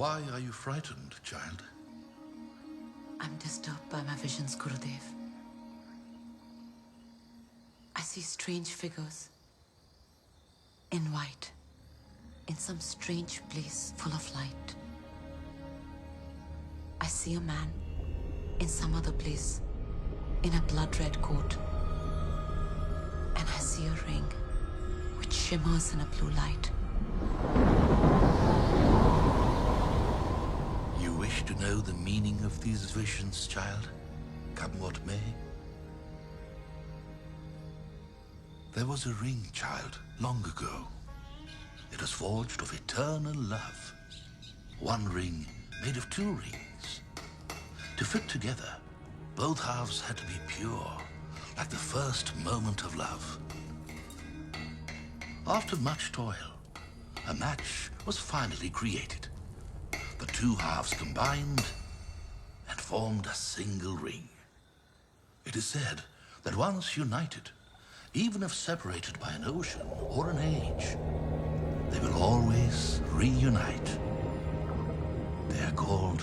Why are you frightened, child? I'm disturbed by my visions, Gurudev. I see strange figures. In white. In some strange place full of light. I see a man in some other place in a blood-red coat. And I see a ring which shimmers in a blue light. You wish to know the meaning of these visions, child? Come what may. There was a ring, child, long ago. It was forged of eternal love. One ring made of two rings. To fit together, both halves had to be pure, like the first moment of love. After much toil, a match was finally created. The two halves combined and formed a single ring. It is said that once united, even if separated by an ocean or an age, they will always reunite. They are called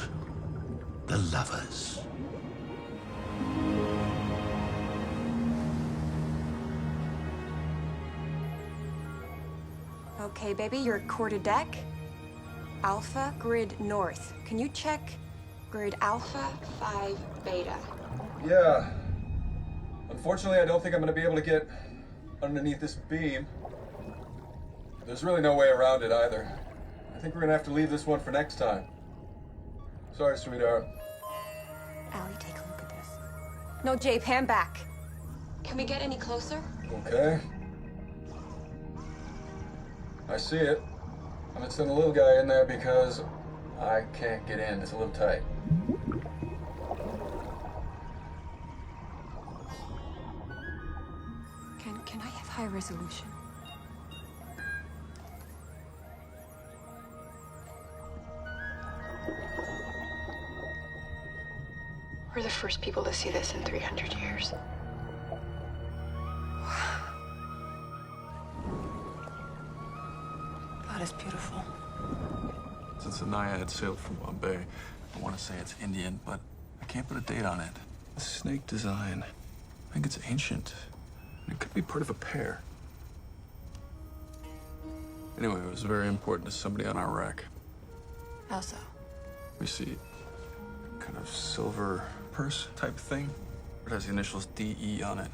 the lovers. Okay, baby, you're at quarter deck. Alpha, grid north. Can you check grid Alpha 5 Beta? Yeah. Unfortunately, I don't think I'm going to be able to get underneath this beam. There's really no way around it either. I think we're going to have to leave this one for next time. Sorry, sweetheart. Allie, take a look at this. No, Jay, pan back. Can we get any closer? Okay. I see it. I'm gonna send a little guy in there because I can't get in. It's a little tight. Can I have high resolution? We're the first people to see this in 300 years. God is beautiful. Since the Naiad sailed from Bombay, I want to say it's Indian, but I can't put a date on it. The snake design, I think it's ancient. And it could be part of a pair. Anyway, it was very important to somebody on our wreck. How so? We see kind of silver purse type thing. It has the initials DE on it.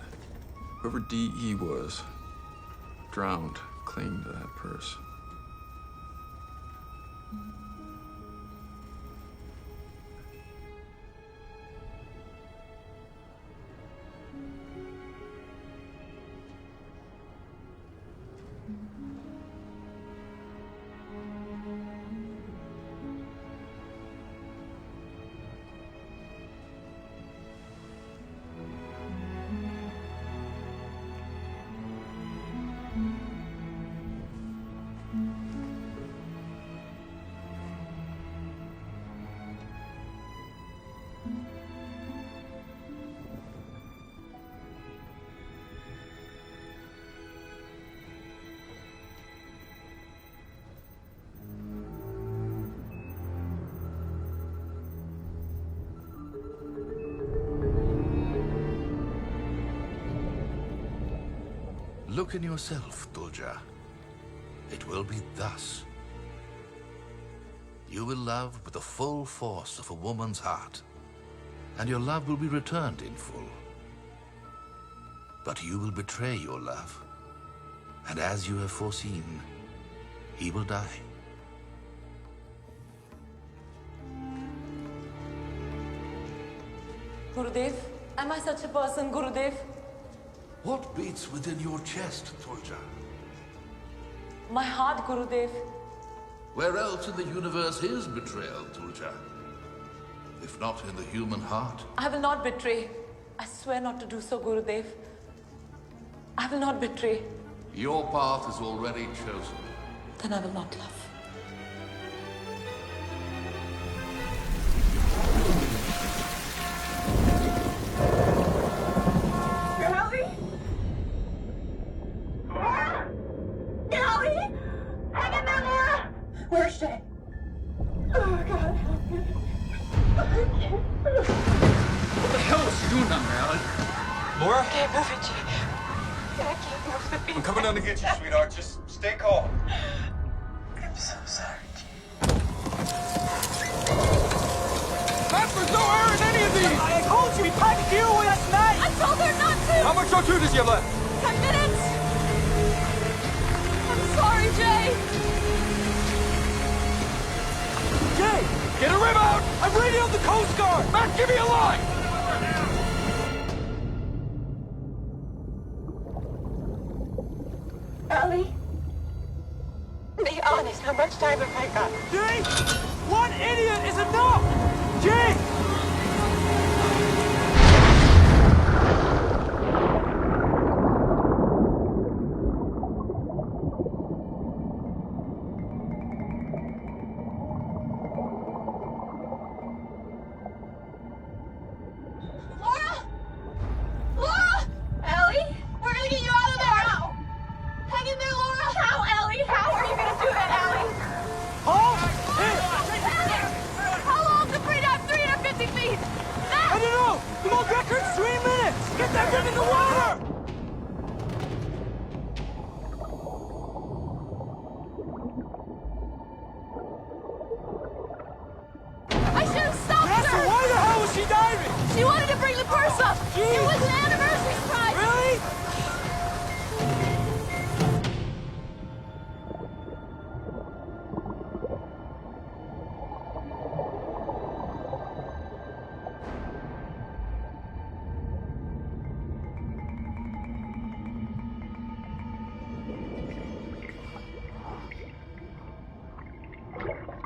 Whoever DE was, drowned, clinging to that purse. Look in yourself, Tulja. It will be thus. You will love with the full force of a woman's heart, and your love will be returned in full. But you will betray your love, and as you have foreseen, he will die. Gurudev, am I such a person, Gurudev? What beats within your chest, Tulja? My heart, Gurudev. Where else in the universe is betrayal, Tulja? If not in the human heart? I will not betray. I swear not to do so, Gurudev. I will not betray. Your path is already chosen. Then I will not love. Hang in there, Laura! Where's she? Laura? I can't move it, Jay. I can't move the beam. I'm coming down to get you, sweetheart. Just stay calm. I'm so sorry, Jay. There's no air in any of these! I told you, we packed fuel with us tonight! I told her not to! How much O2 does you have left? 10 minutes! I'm sorry, Jay! Jay, get a rim out! I've radioed the Coast Guard! Matt, give me a line! Ellie? Be honest, how much time have I got? Jay! One idiot is enough! Jay! Laura! Laura! Ellie? We're gonna get you out of there! How? Hang in there, Laura! How, Ellie? How are you gonna do that, Ellie? Paul! How long to free dive 350 feet? I don't know! The world record's 3 minutes! Get that rim in the water! I should have stopped Yes, so her! why the hell was she diving? She wanted to bring the purse up! Jeez. It was an anniversary prize! Really?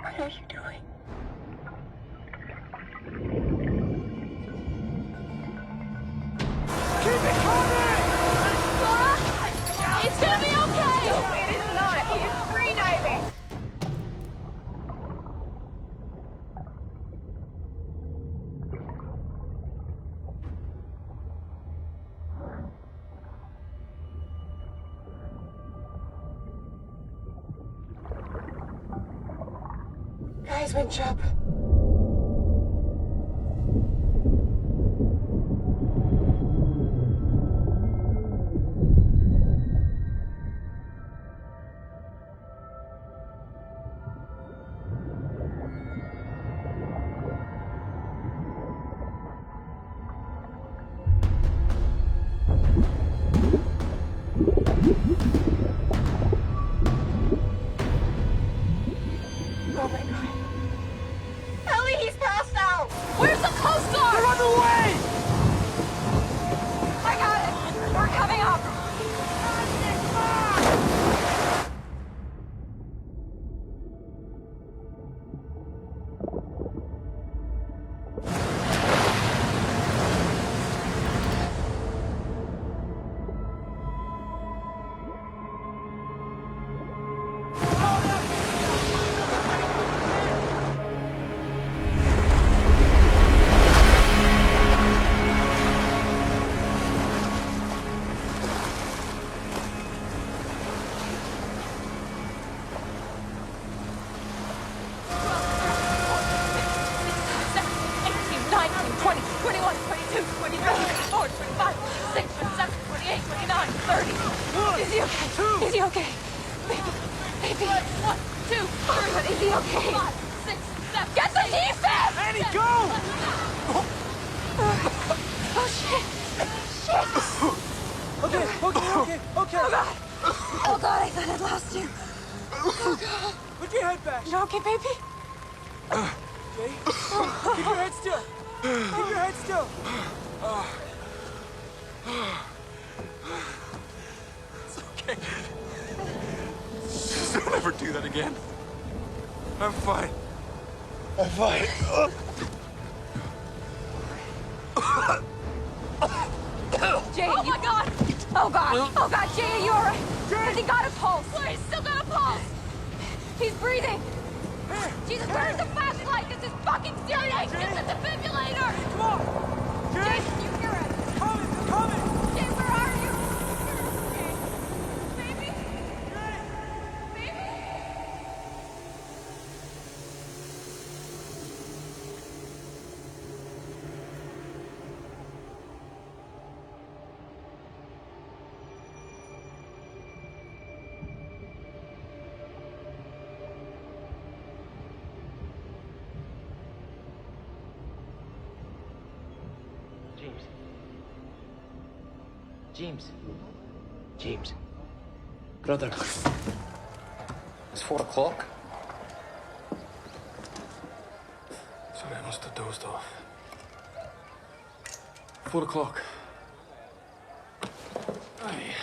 What are you doing? Keep it coming! Laura! It's gonna be okay! It is not. He is free diving. Guys, winch up. Oh my god. Ellie, he's passed out! Where's the Coast Guard? They're on the way! I got it! We're coming up! Is he okay? Is he okay? Baby, baby. 1, 2, 3. Is he okay? 5, 6, 7. Get the defense! Annie, go! Oh shit! Shit! Okay. Oh god! Oh god, I thought I'd lost you. Oh god. Put your head back. You okay, baby? Jay, keep your head still. Keep your head still. It's okay. Just don't ever do that again. I'm fine. I'm fine. Jay, oh my god! Oh god! Oh god, Jay, are you alright? Has he got a pulse? He's still got a pulse! He's breathing! Jesus, where's the flashlight? This is fucking serious! Get the defibrillator! Come on. Jay, Jay, can you hear us? coming. They're coming. Jay, where are you? Baby? Baby? James. James. Brother. It's 4 o'clock. Sorry, I must have dozed off. 4 o'clock. Aye.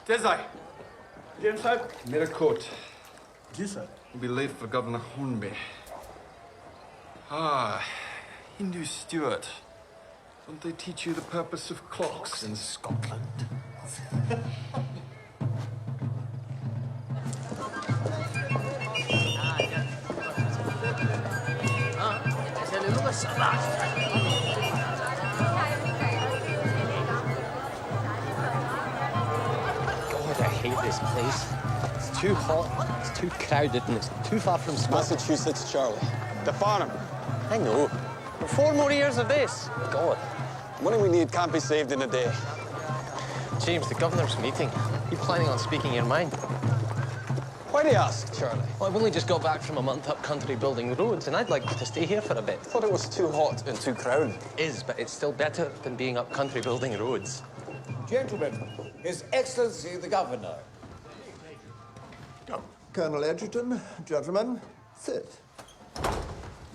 Desi! James, sir. Made a coat. Yes, sir. We'll be late for Governor Hornby. Ah, Hindu Stuart. Don't they teach you the purpose of clocks in Scotland? God, I hate this place. It's too hot, it's too crowded, and it's too far from Scotland. Massachusetts, Charlie. The farm. I know. But 4 more years of this. God. Money we need can't be saved in a day. James, the governor's meeting. You planning on speaking your mind? Why do you ask, Charlie? Well, I've only just got back from a month up country building roads, and I'd like to stay here for a bit. I thought it was too hot and too crowded. Is, but it's still better than being up country building roads. Gentlemen, His Excellency the Governor. Colonel Edgerton, gentlemen, sit.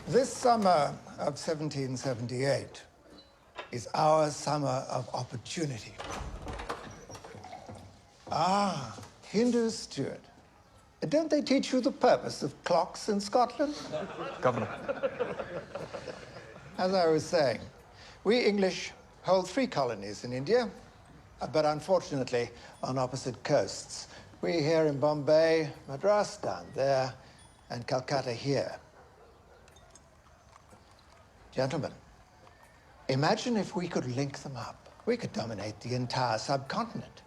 This summer of 1778 is our summer of opportunity. Ah, Hindu Stuart. Don't they teach you the purpose of clocks in Scotland? Governor. As I was saying, we English hold 3 colonies in India, but unfortunately on opposite coasts. We here in Bombay, Madras down there, and Calcutta here. Gentlemen, imagine if we could link them up. We could dominate the entire subcontinent,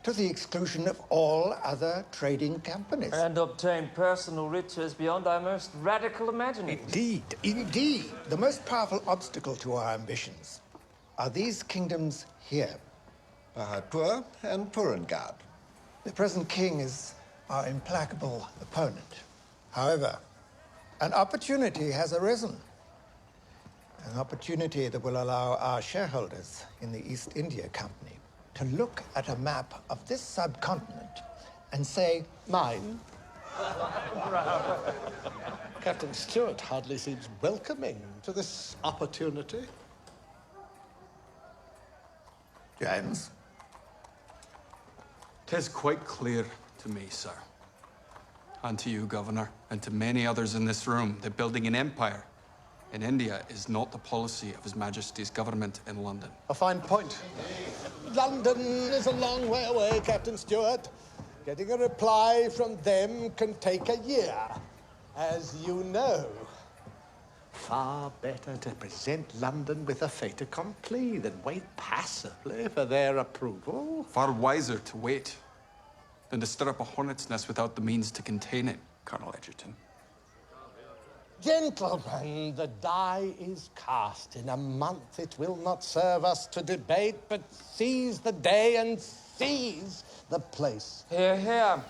to the exclusion of all other trading companies. And obtain personal riches beyond our most radical imaginings. Indeed, indeed. The most powerful obstacle to our ambitions are these kingdoms here. Pahatpur and Purangad. The present king is our implacable opponent. However, an opportunity has arisen. An opportunity that will allow our shareholders in the East India Company to look at a map of this subcontinent and say, mine. Captain Stuart hardly seems welcoming to this opportunity. James? 'Tis quite clear to me, sir, and to you, Governor, and to many others in this room, that building an empire in India is not the policy of His Majesty's government in London. A fine point. London is a long way away, Captain Stuart. Getting a reply from them can take a year, as you know. Far better to present London with a fait accompli than wait passively for their approval. Far wiser to wait than to stir up a hornet's nest without the means to contain it, Colonel Edgerton. Gentlemen, the die is cast. In a month it will not serve us to debate, but seize the day and seize the place. Hear, hear.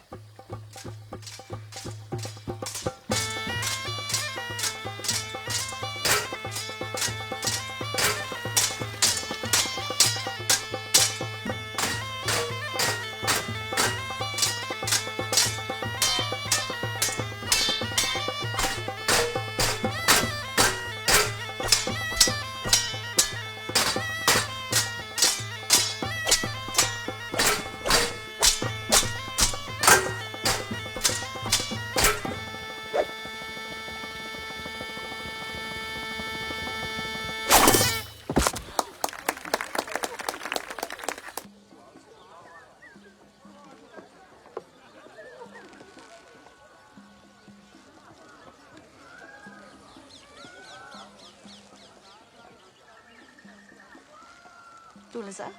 Tulsa,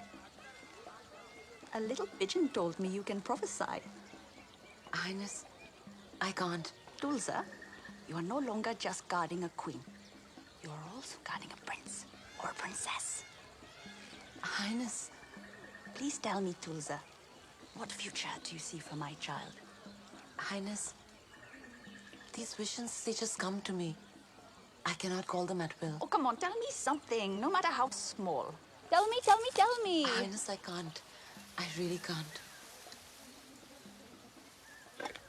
a little pigeon told me you can prophesy. Highness, I can't. Tulsa, you are no longer just guarding a queen. You are also guarding a prince or a princess. Highness. Please tell me, Tulsa, what future do you see for my child? Highness, these visions, they just come to me. I cannot call them at will. Oh, come on, tell me something, no matter how small. Tell me, tell me, tell me. Highness, I can't. I really can't.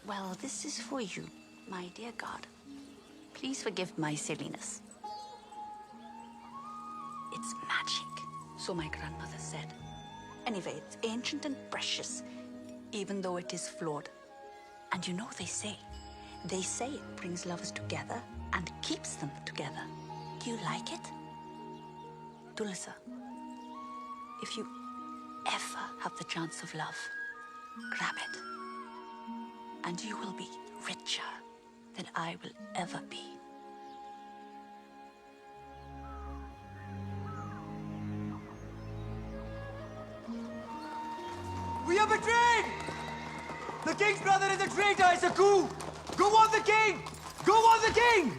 Well, this is for you, my dear God. Please forgive my silliness. It's magic, so my grandmother said. Anyway, it's ancient and precious, even though it is flawed. And you know they say it brings lovers together and keeps them together. Do you like it? Tulsa, if you ever have the chance of love, grab it. And you will be richer than I will ever be. We are betrayed! The king's brother is a traitor, it's a coup! Go on the king! Go on the king!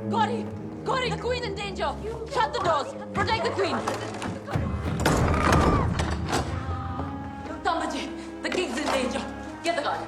Gotti! Gotti, the queen's in danger! Shut the doors! Protect the queen! Tamaji, the king's in danger! Get the guard!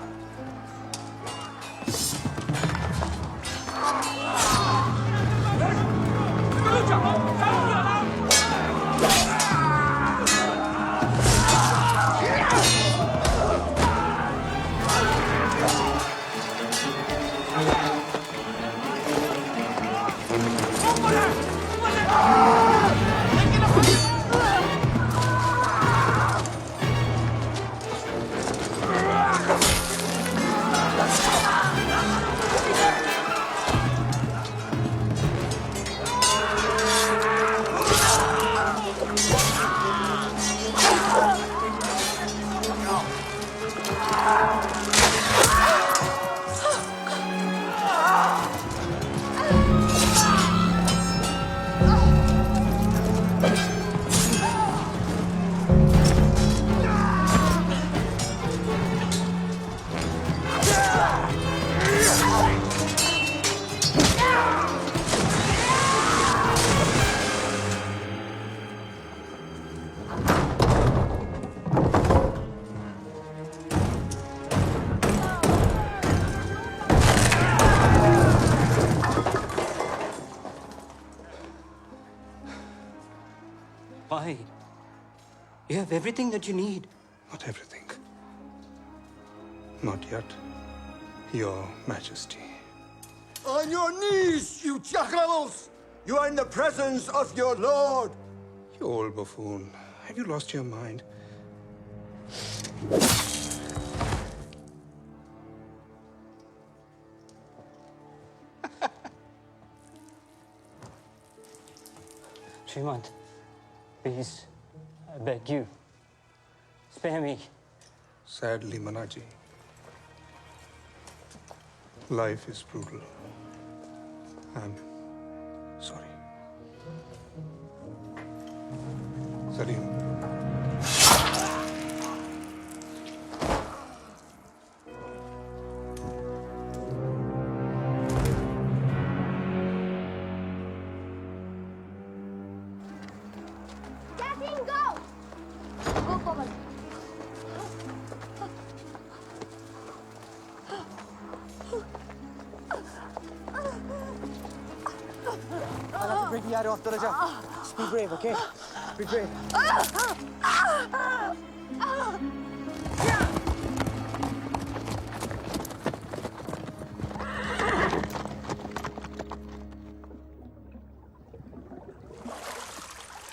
Why? You have everything that you need. Not everything. Not yet, Your Majesty. On your knees, you jackalls! You are in the presence of your lord! You old buffoon. Have you lost your mind? Srimant, please, I beg you, spare me. Sadly, Manaji, life is brutal. I'm sorry. Salim. Break the arrow off the Just be brave, okay? Be brave.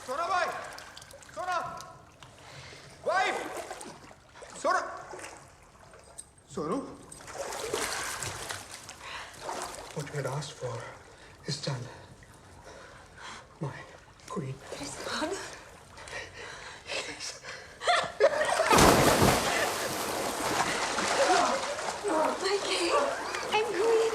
Sona, bhai! Sona! Wife! Sona! Sonu? What you had asked for is done. My queen. It is gone. Yes. My king and queen.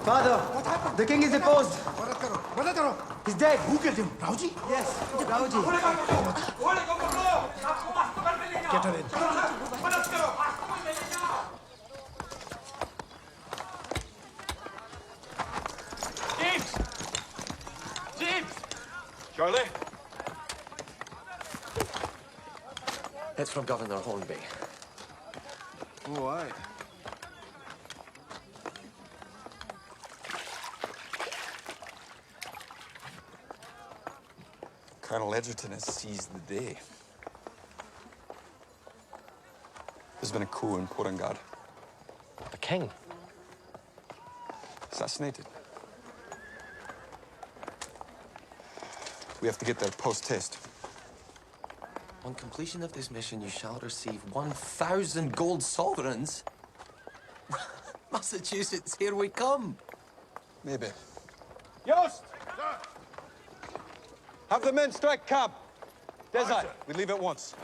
Father, What happened? the king is deposed. He's dead. Who killed him? Rauji? Yes, Rauji. Get her in. James! James! Charlie? It's from Governor Hornby. Oh, aye. Colonel Edgerton has seized the day. There's been a coup in Porangad. The king? Assassinated. We have to get there post-haste. On completion of this mission, you shall receive 1,000 gold sovereigns. Massachusetts, here we come. Maybe. Yost! Have the men strike camp. Desai, we leave at once.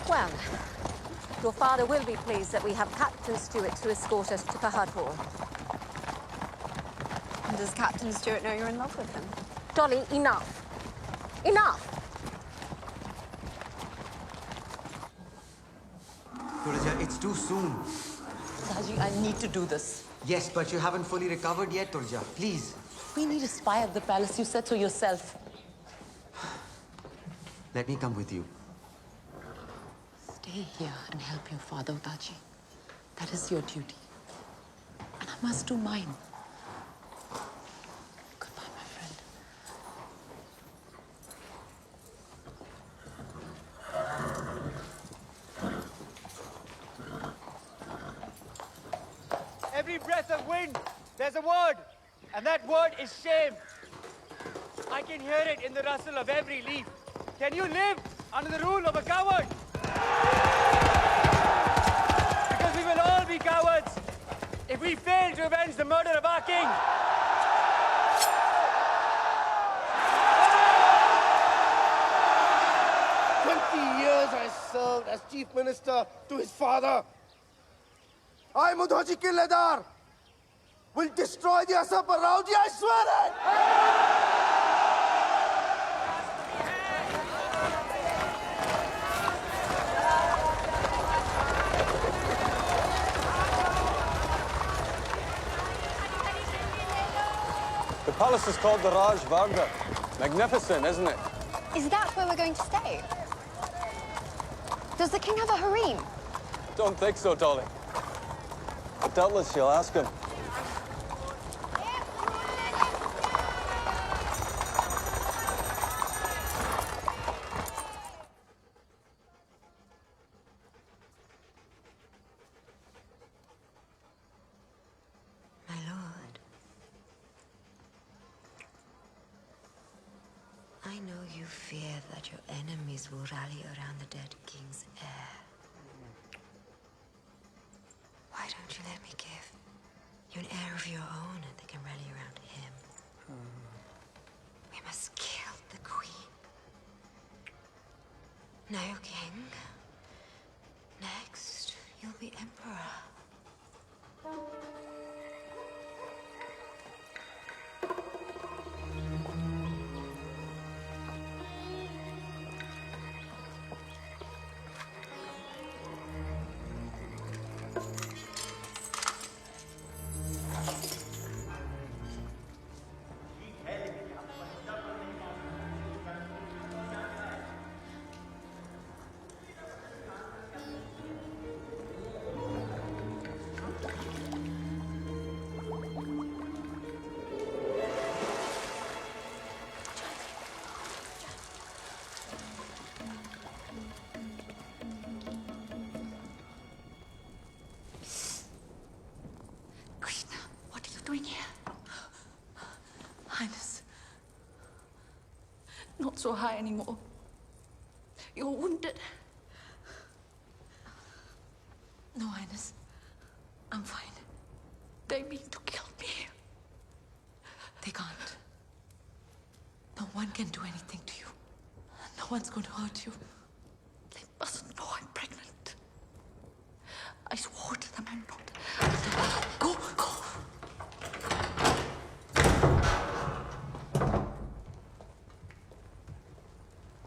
Well, your father will be pleased that we have Captain Stewart to escort us to Paharpur. And does Captain Stewart know you're in love with him? Dolly, enough. Enough! Turja, it's too soon. Saji, I need to do this. Yes, but you haven't fully recovered yet, Turja. Please. We need a spy at the palace. You said so yourself. Let me come with you. Stay here and help your father, Daji. That is your duty. And I must do mine. Goodbye, my friend. Every breath of wind, there's a word. And that word is shame. I can hear it in the rustle of every leaf. Can you live under the rule of a coward? Because we will all be cowards if we fail to avenge the murder of our king. Years I served as chief minister to his father. I, Mudhoji Killedar, will destroy the Asap around you, I swear it! The palace is called the Raj Varga. Magnificent, isn't it? Is that where we're going to stay? Does the king have a harem? Don't think so, Dolly. Doubtless she'll ask him. My lord, I know you fear that your enemies will rally around the dead king's heir. Why don't you let me give you an heir of your own and they can rally around him? We must kill the queen. Now you're king. Next, you'll be emperor. Doing here? Highness. Not so high anymore. You're wounded. No, Highness. I'm fine. They mean to kill me. They can't. No one can do anything to you. No one's going to hurt you. They mustn't know I'm pregnant. I swore to them I'm not. Go, go!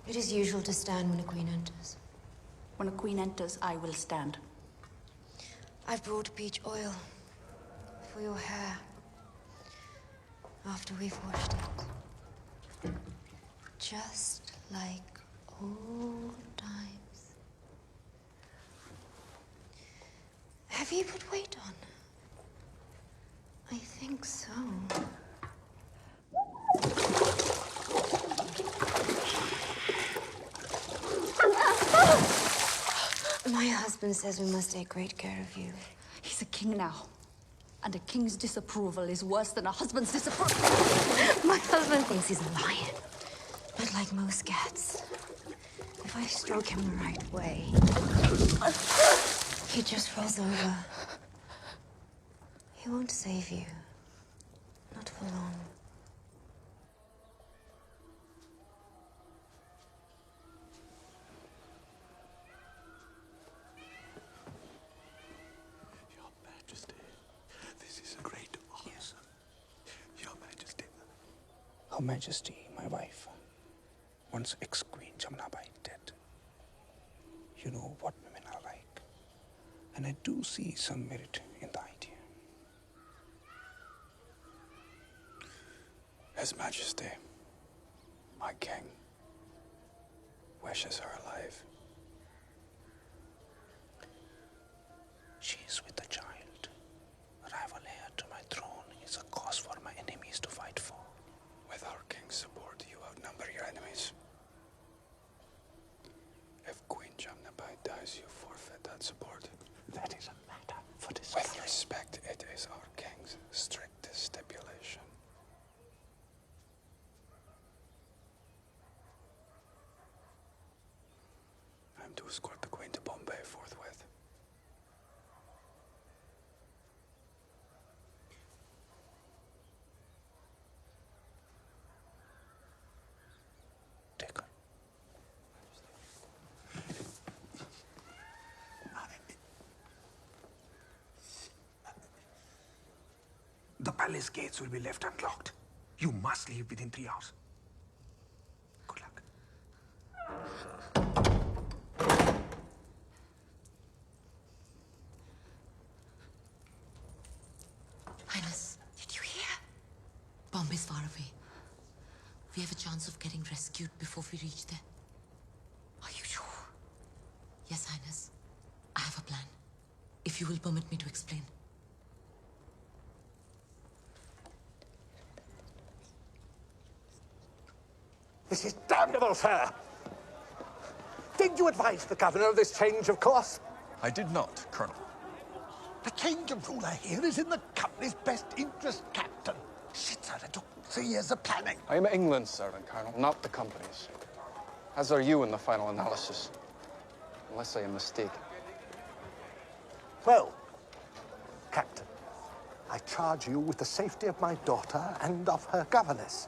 It is usual to stand when a queen enters. When a queen enters, I will stand. I've brought peach oil for your hair after we've washed it. Just like old times. Have you put weight on? I think so. My husband says we must take great care of you. He's a king now. And a king's disapproval is worse than a husband's disapproval. My husband thinks he's a lion. But like most cats, if I stroke him the right way, he just rolls over. He won't save you. Not for long. Your Majesty, this is a great honor. Your Majesty. Her Majesty, my wife, wants ex-Queen Jamnabai dead. You know what women are like. And I do see some merit in the idea. His Majesty, my king, wishes her alive. She is with the child. Rival heir to my throne is a cause for my enemies to fight for. With our king's support, you outnumber your enemies. If Queen Jamnabai dies, you forfeit that support. That is a matter for discussion. With respect, it is our king's strictest stipulation. I am to escort the Queen to Bombay forthwith. Take her. The palace gates will be left unlocked. You must leave within 3 hours. Good luck. Highness. Did you hear? Bombay's far away. We have a chance of getting rescued before we reach there. Are you sure? Yes, Highness. I have a plan. If you will permit me to explain. This is damnable, sir. Did you advise the governor of this change of course? I did not, Colonel. The change of ruler here is in the company's best interest, Captain. Shit, sir, it took 3 years of planning. I am England's servant, Colonel, not the company's. As are you in the final analysis. Unless I am mistaken. Well, Captain, I charge you with the safety of my daughter and of her governess.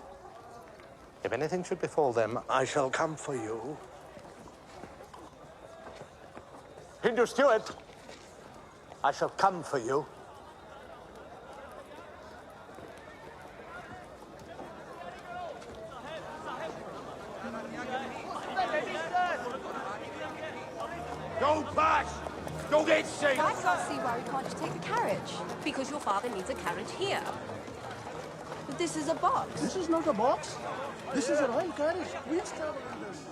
If anything should befall them, I shall come for you. Hindu Steward, I shall come for you. Go past! Go get safe! I can't see why we can't just take the carriage. Because your father needs a carriage here. But this is a box. This is not a box. This is a royal carriage. We travel in this.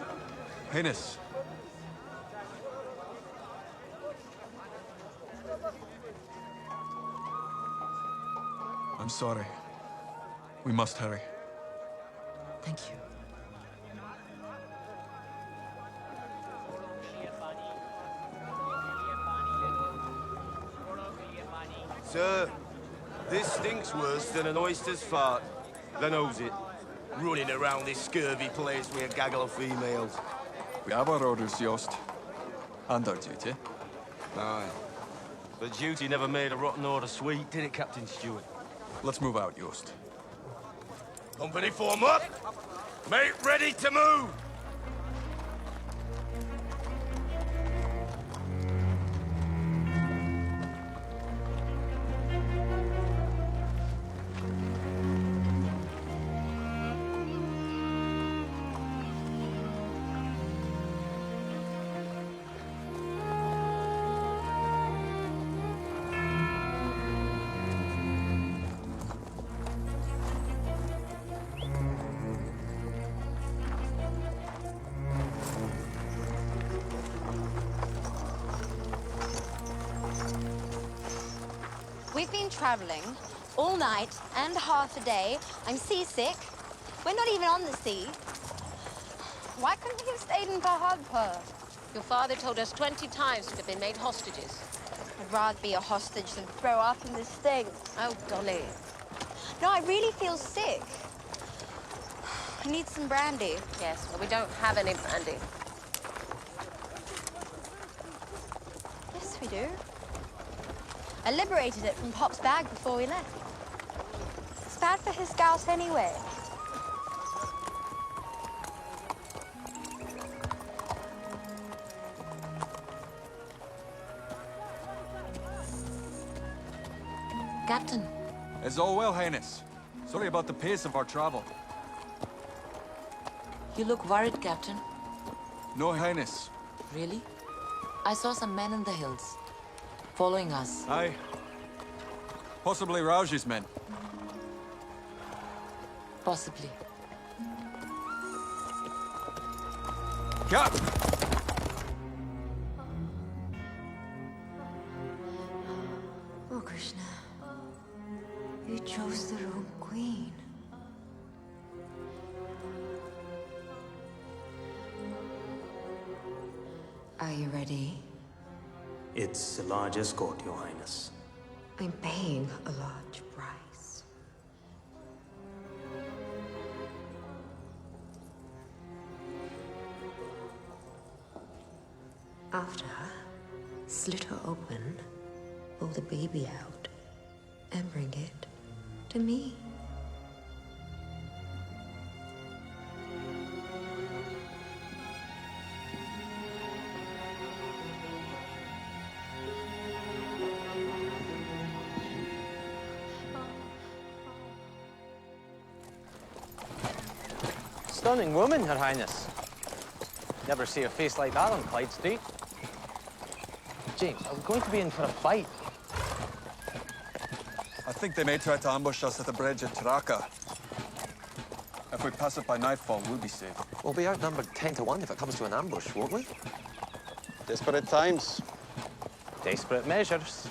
Highness. I'm sorry. We must hurry. Thank you. Sir, this stinks worse than an oyster's fart. Then knows it. Running around this scurvy place with a gaggle of females. We have our orders, Yost. And our duty. Aye. But duty never made a rotten order sweet, did it, Captain Stewart? Let's move out, Yost. Company form up! Make ready to move! traveling all night and half a day. I'm seasick. We're not even on the sea. Why couldn't we have stayed in Pahadpur? Your father told us 20 times we could be made hostages. I'd rather be a hostage than throw up in this thing. Oh, Dolly. No, I really feel sick. I need some brandy. Yes, but we don't have any brandy. Yes, we do. I liberated it from Pop's bag before we left. It's bad for his gout anyway. Captain. It's all well, Highness. Sorry about the pace of our travel. You look worried, Captain. No, Highness. Really? I saw some men in the hills, following us. Aye. Possibly Rauji's men. Possibly. Cap! Oh, Krishna. You chose the wrong queen. Are you ready? It's a large escort, Your Highness. I'm paying a large price. After, slit her open, pull the baby out, and bring it to me. Stunning woman, Her Highness. Never see a face like that on Clyde Street. James, are we going to be in for a fight? I think they may try to ambush us at the bridge at Taraka. If we pass it by nightfall, we'll be safe. We'll be outnumbered 10 to 1 if it comes to an ambush, won't we? Desperate times. Desperate measures.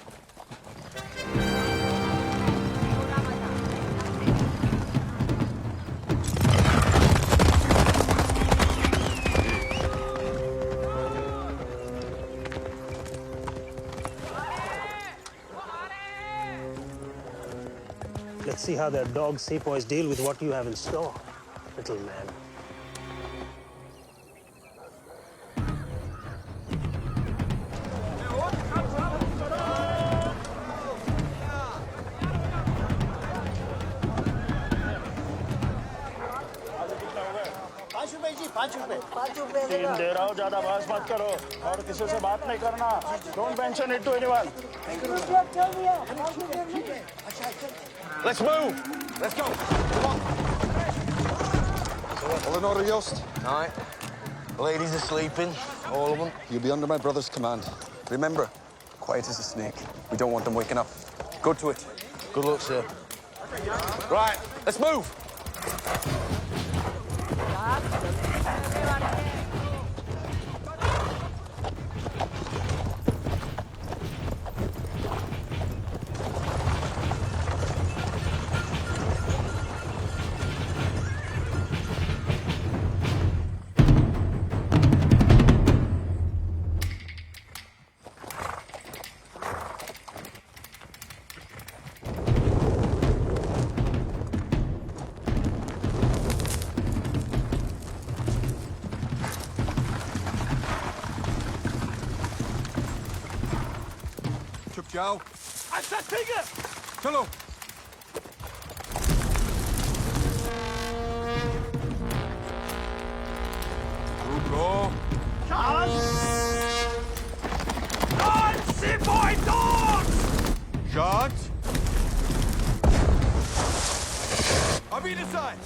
Let's see how their dog sepoys deal with what you have in store, little man. तीन दे रहा हूँ, ज्यादा बहस मत करो और किसी से बात नहीं करना. Don't mention it to anyone. Let's move! Let's go! Come on! All in order, Yost? Aye. Ladies are sleeping, all of them. You'll be under my brother's command. Remember, quiet as a snake. We don't want them waking up. Go to it. Good luck, sir. Right, let's move! जाओ अच्छा ठीक है चलो रुको Sepoy dogs! Shot! Abhi this side!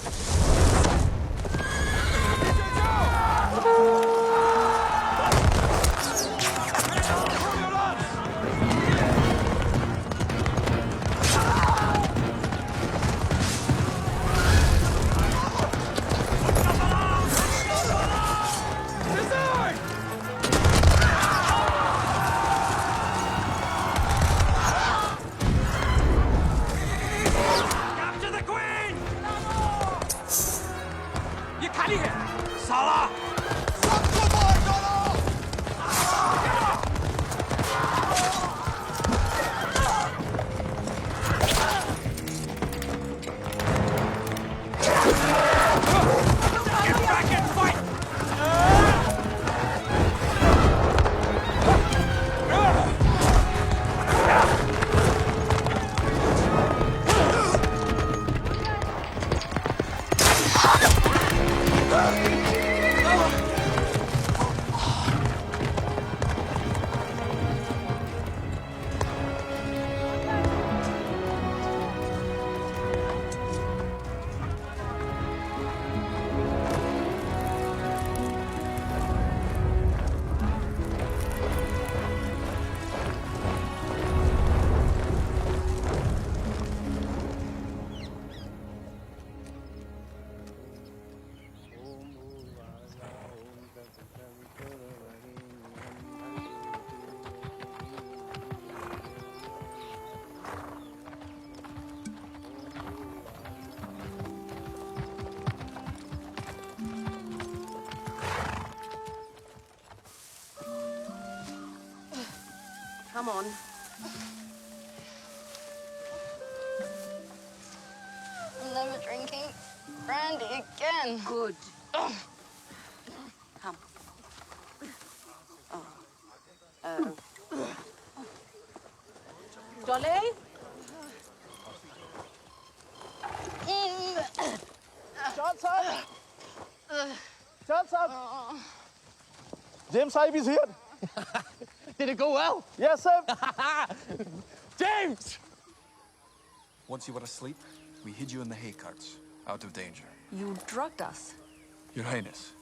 Come on. I'm never drinking brandy again. Good. Come. Dolly? Charles, sir. Charles, sir. James Saib is here. Did it go well? Yes, sir. James! Once you were asleep, we hid you in the hay carts, out of danger. You drugged us. Your Highness,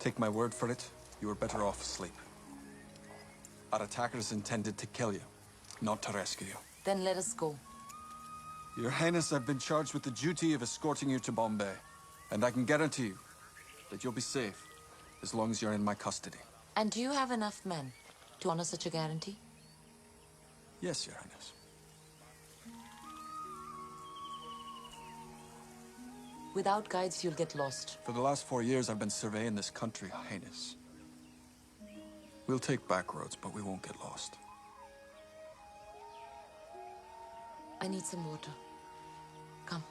take my word for it, you were better off asleep. Our attackers intended to kill you, not to rescue you. Then let us go. Your Highness, I've been charged with the duty of escorting you to Bombay, and I can guarantee you that you'll be safe as long as you're in my custody. And do you have enough men to honor such a guarantee? Yes, Your Highness. Without guides, you'll get lost. For the last 4 years, I've been surveying this country, Highness. We'll take back roads, but we won't get lost. I need some water. Come.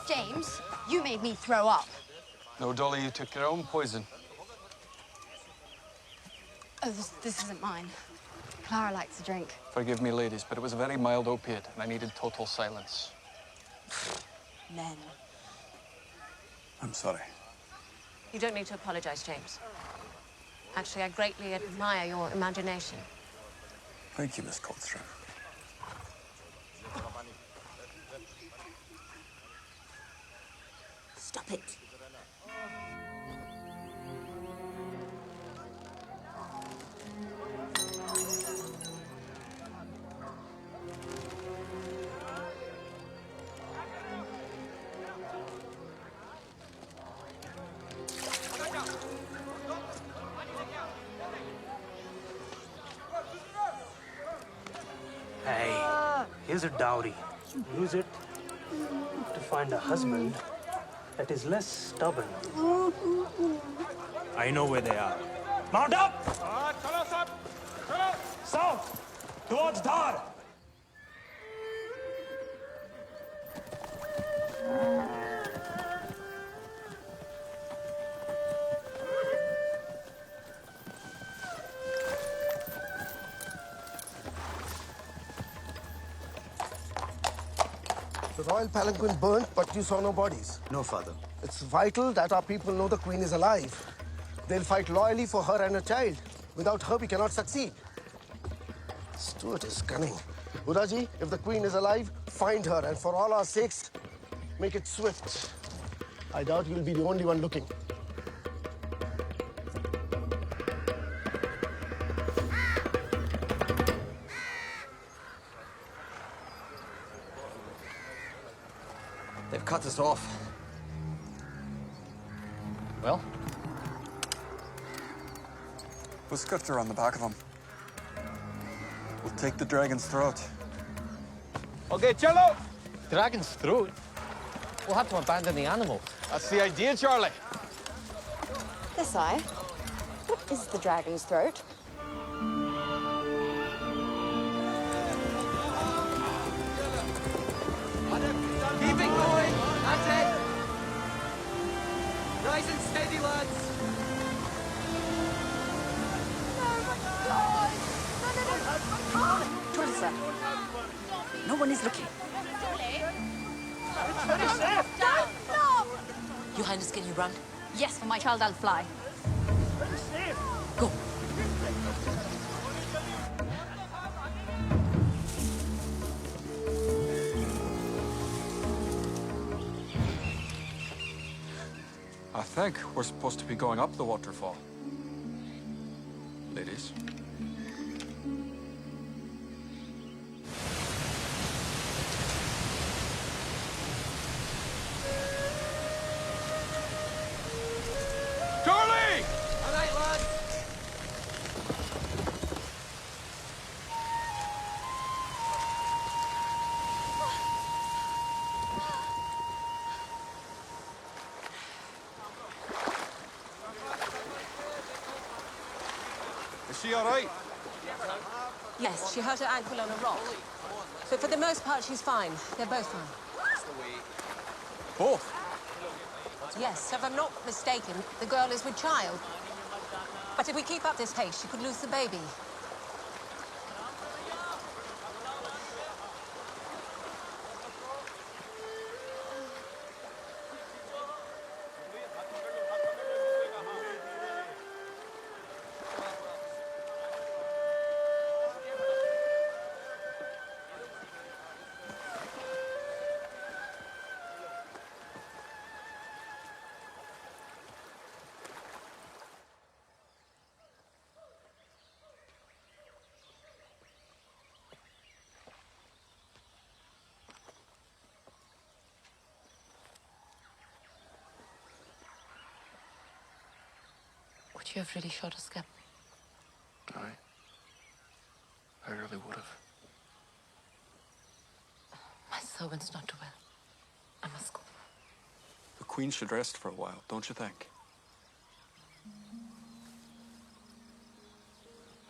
James, you made me throw up. No, Dolly, you took your own poison. Oh, this isn't mine. Clara likes a drink. Forgive me, ladies, but it was a very mild opiate, and I needed total silence. Men. I'm sorry. You don't need to apologize, James. Actually, I greatly admire your imagination. Thank you, Miss Coldstream. Stop it. Hey, here's a dowry. Use it to find a husband that is less stubborn. I know where they are. Mount up! South! Towards Dhar! The royal palanquin burnt, but you saw no bodies. No, Father. It's vital that our people know the queen is alive. They'll fight loyally for her and her child. Without her, we cannot succeed. Stuart is cunning. Udaji, if the queen is alive, find her, and for all our sakes, make it swift. I doubt you'll be the only one looking. They've cut us off. Well? We'll skirt around the back of them. We'll take the dragon's throat. Okay, cello! Dragon's throat? We'll have to abandon the animals. That's the idea, Charlie. This eye. What is the dragon's throat? Keep it going. That's it. Nice and steady, lads. Teresa, no one is looking. Your Highness, can you run? Yes, for my child, I'll fly. Go. I think we're supposed to be going up the waterfall. Ladies. Charlie! All right, lads. she all right? Yes, she hurt her ankle on a rock. But for the most part, she's fine. They're both fine. Both? Yes, if I'm not mistaken, the girl is with child. But if we keep up this pace, she could lose the baby. Would you have really shot a scab? I really would have. My servant's not well. I must go. The Queen should rest for a while, don't you think?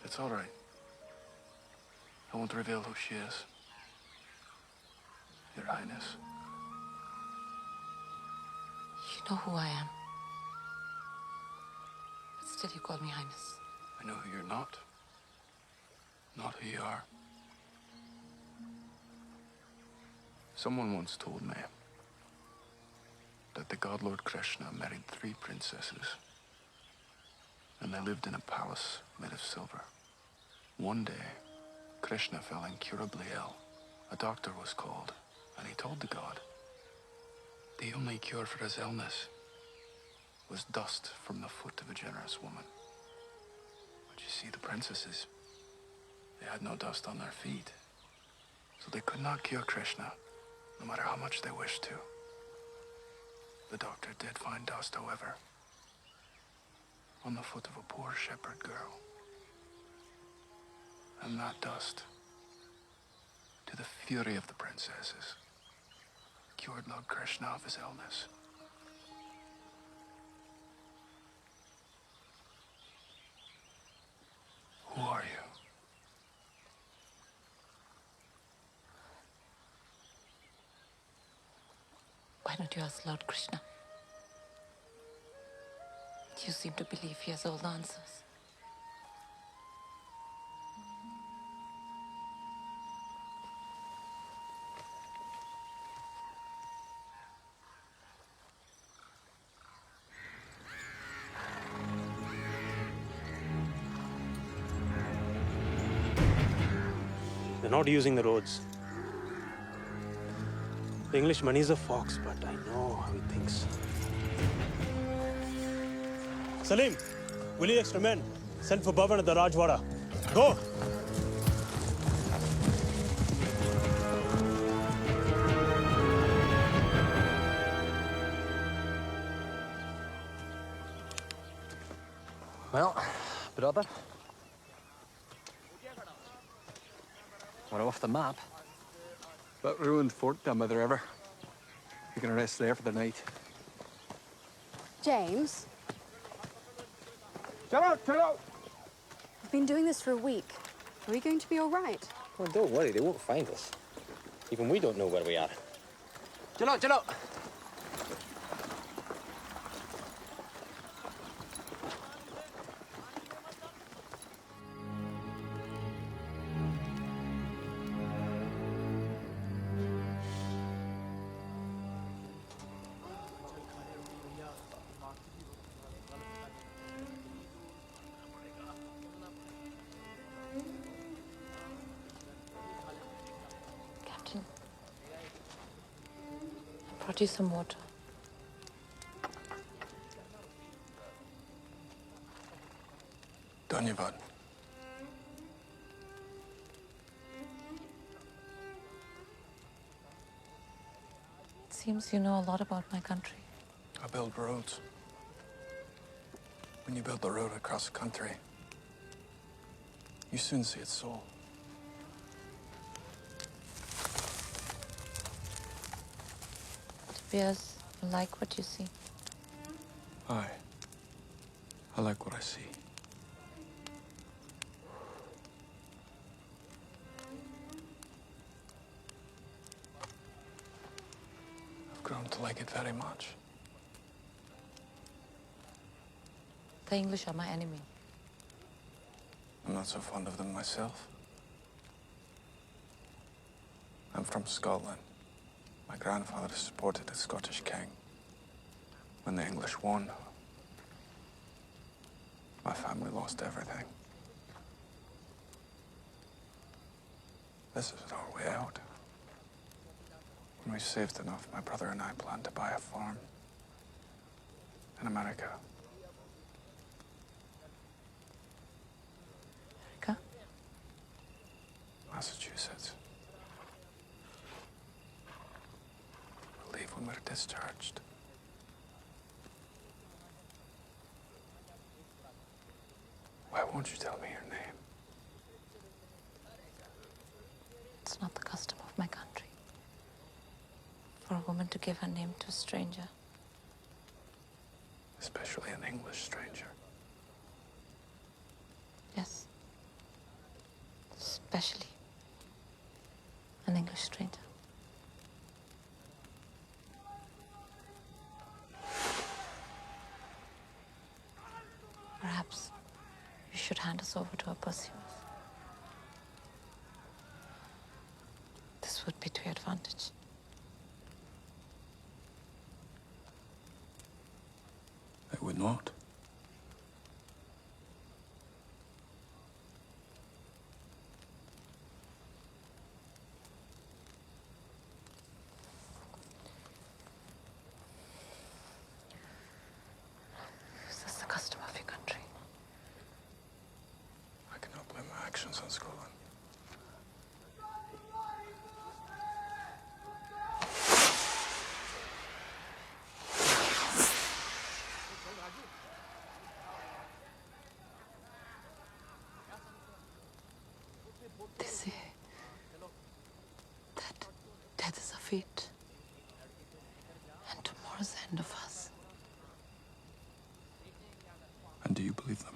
It's all right. I won't reveal who she is. Your Highness. You know who I am. But still you call me Highness. I know who you're not. Not who you are. Someone once told me that the god Lord Krishna married 3 princesses, and they lived in a palace made of silver. One day, Krishna fell incurably ill. A doctor was called, and he told the god the only cure for his illness was dust from the foot of a generous woman. But you see, the princesses, they had no dust on their feet, so they could not cure Krishna, no matter how much they wished to. The doctor did find dust, however, on the foot of a poor shepherd girl. And that dust, to the fury of the princesses, cured Lord Krishna of his illness. Who are you? Why don't you ask Lord Krishna? You seem to believe he has all the answers. They're not using the roads. The Englishman is a fox, but I know how he thinks. Salim, will you extra men? Send for Bhavan at the Rajwada. Go! Well, brother, we're off the map. That ruined fort down by the river. You can rest there for the night. James, Chill out, chill out. we've been doing this for a week. Are we going to be all right? Well, don't worry, they won't find us. Even we don't know where we are. Chill out, chill out. Captain, I brought you some water. Dhanyavad. It seems you know a lot about my country. I build roads. When you build the road across the country, you soon see its soul. It appears you like what you see. Aye. I like what I see. I've grown to like it very much. The English are my enemy. I'm not so fond of them myself. I'm from Scotland. My grandfather supported the Scottish king. When the English won, my family lost everything. This is our way out. When we saved enough, my brother and I planned to buy a farm in America. America? Massachusetts. We'll leave when we're discharged. Why won't you tell me your name? It's not the custom of my country for a woman to give her name to a stranger. Especially an English stranger. Yes. Especially an English stranger. Perhaps you should hand us over to our pursuers. This would be to your advantage. It would not. Is this the custom of your country? I cannot blame my actions on Scotland. They say that death is our fate, and tomorrow's the end of us. And do you believe them?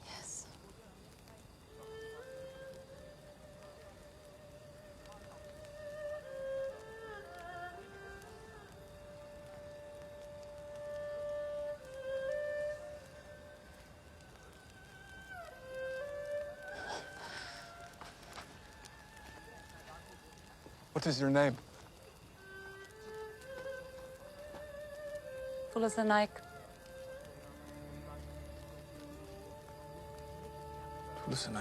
Yes. What is your name? Full as a Nike. Listen,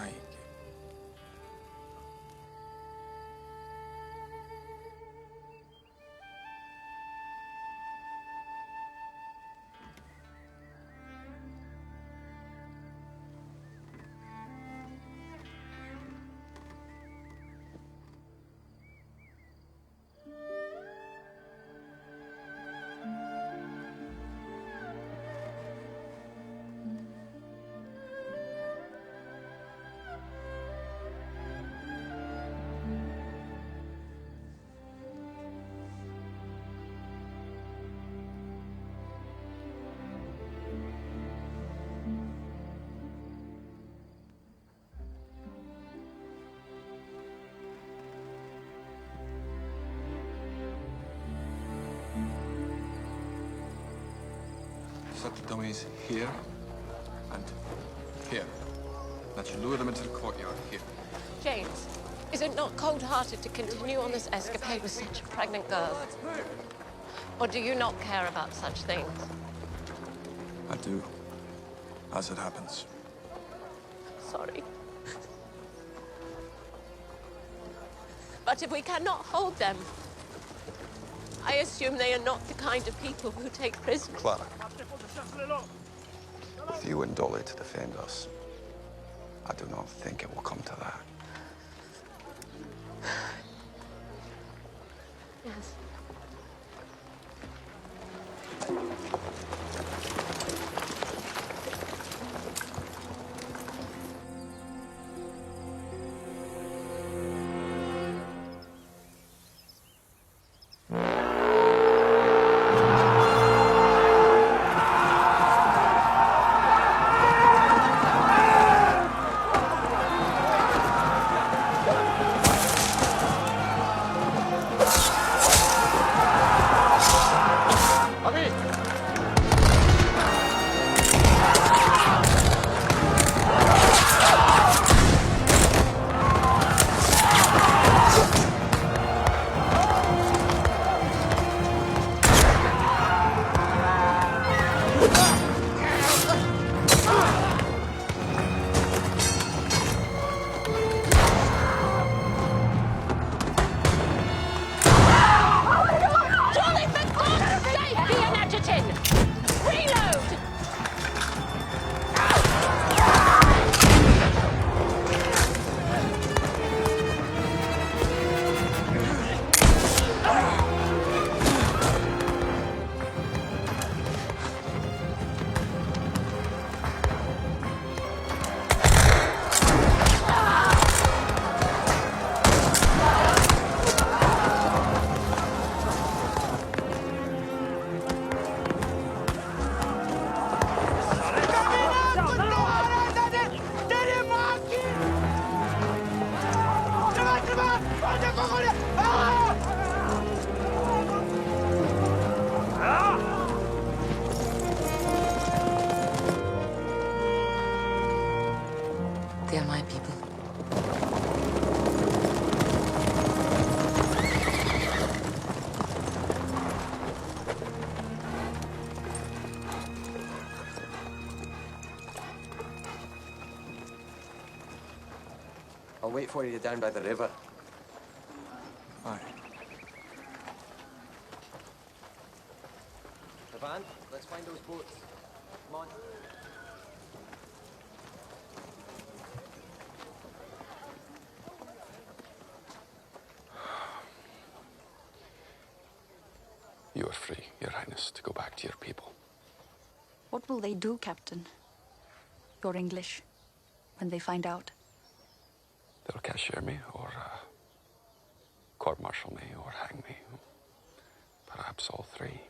set the dummies here and here. That you lure them into the courtyard here. James, is it not cold-hearted to continue on this escapade with such a pregnant girl? Or do you not care about such things? I do, as it happens. Sorry. But if we cannot hold them, I assume they are not the kind of people who take prisoners. Clara, with you and Dolly to defend us, I do not think it will come to that. Yes. They are my people. I'll wait for you down by the river. All right. Ivan, let's find those boats. Come on. You are free, Your Highness, to go back to your people. What will they do, Captain? You're English. When they find out. They'll cashier me, or court-martial me, or hang me. Perhaps all three.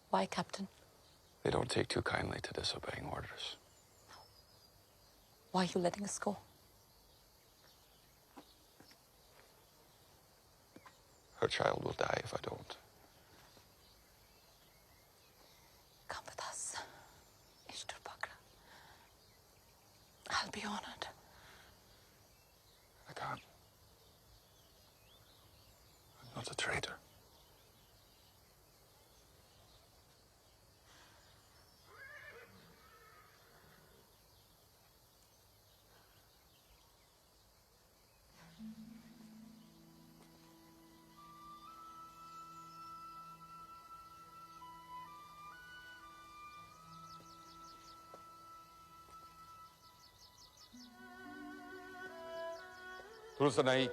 Why, Captain? They don't take too kindly to disobeying orders. Why are you letting us go? Her child will die if I don't. Come with us, Mr. Bakra. I'll be honored. I can't. I'm not a traitor. दुरुस्त नहीं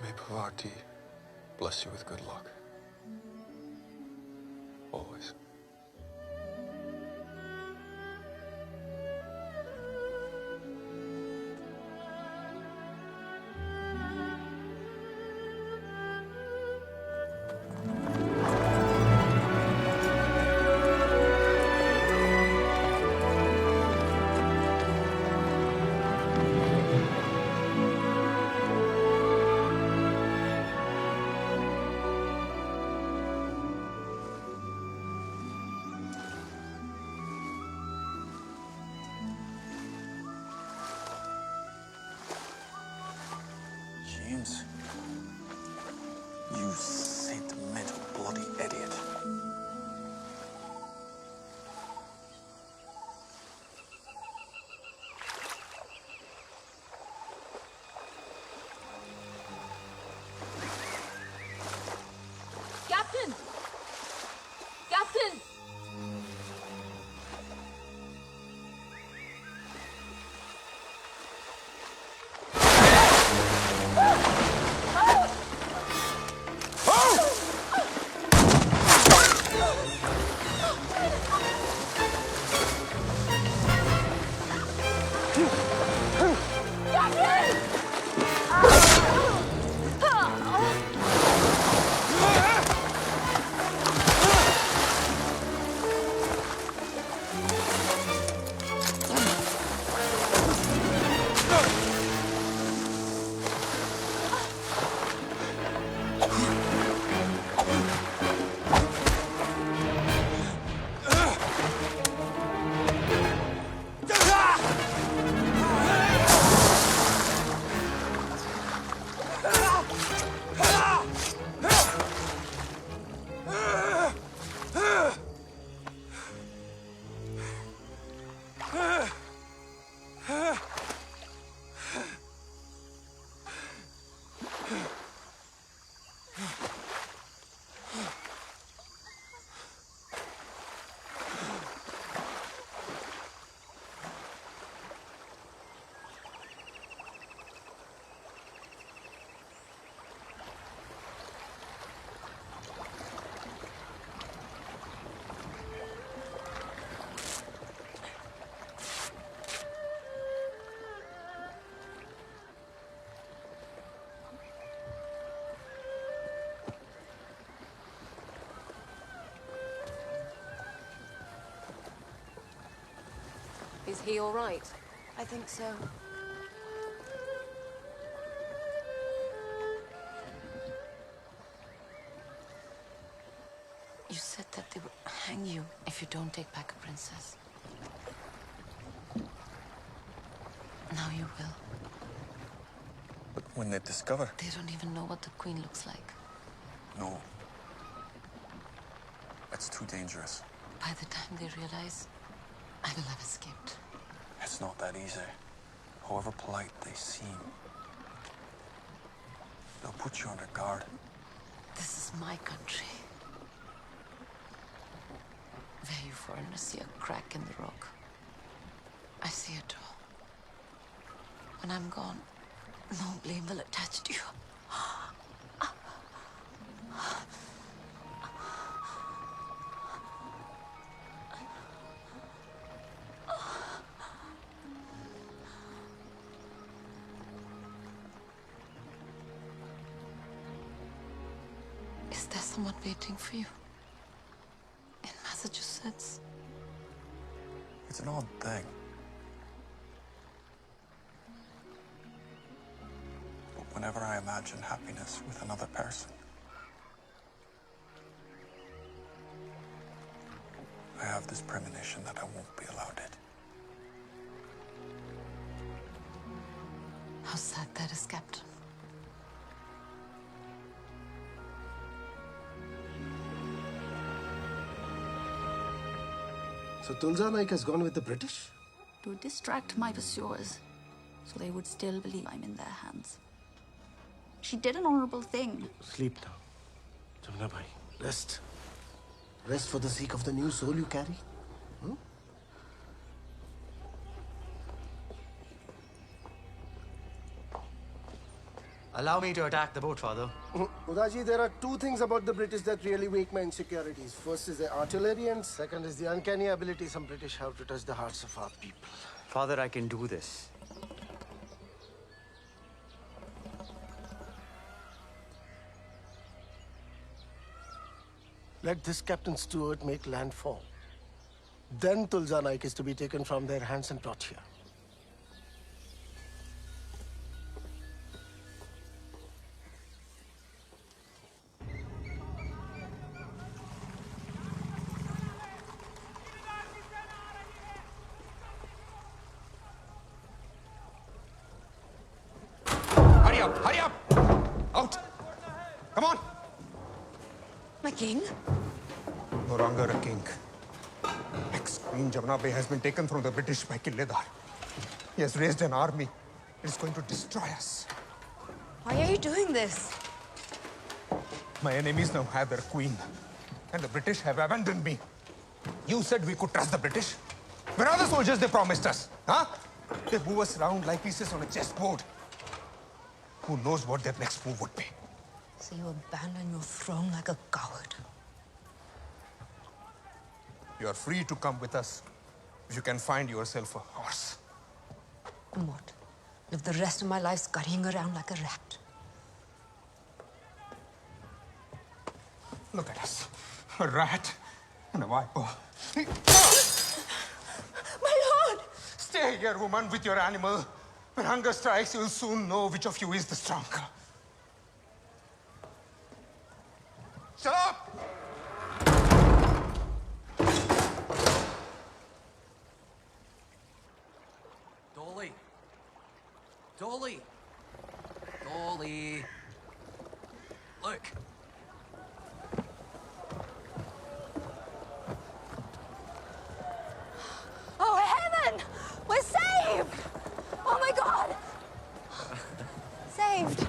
May Bhavati bless you with good luck. Always. James, you sentimental bloody idiot. Captain! Captain! Is he all right? I think so. You said that they would hang you if you don't take back a princess. Now you will. But when they discover... They don't even know what the queen looks like. No. It's too dangerous. By the time they realize, I will have escaped. It's not that easy. However polite they seem, they'll put you under guard. This is my country. Where you foreigners see a crack in the rock, I see a door. When I'm gone, no blame will attach to you. Is there someone waiting for you? In Massachusetts? It's an odd thing. But whenever I imagine happiness with another person, I have this premonition that I won't be allowed it. How sad that is, Captain. So Tulsa Naik has gone with the British? To distract my pursuers, so they would still believe I'm in their hands. She did an honorable thing. Sleep now, Jamna Bhai. Rest. Rest for the sake of the new soul you carry. Hmm? Allow me to attack the boat, Father. Udaji, there are two things about the British that really wake my insecurities. First is their artillery, and second is the uncanny ability some British have to touch the hearts of our people. Father, I can do this. Let this Captain Stewart make landfall. Then Tulsa Naik is to be taken from their hands and brought here. Hurry up! Hurry up! Out! Come on! My king? No longer a king. Ex-Queen Jamna Bey has been taken from the British by Killedar. He has raised an army. It is going to destroy us. Why are you doing this? My enemies now have their queen. And the British have abandoned me. You said we could trust the British? Where are the soldiers they promised us? Huh? They move us around like pieces on a chessboard. Who knows what their next move would be? So you abandon your throne like a coward. You are free to come with us if you can find yourself a horse. And what? Live the rest of my life scurrying around like a rat. Look at us. A rat and a viper. My lord! Stay here, woman, with your animal. When hunger strikes, you'll soon know which of you is the stronger. Shut up! Dolly! Dolly! Dolly! Look! Oh, heaven! We're saved! Oh, my God! Saved.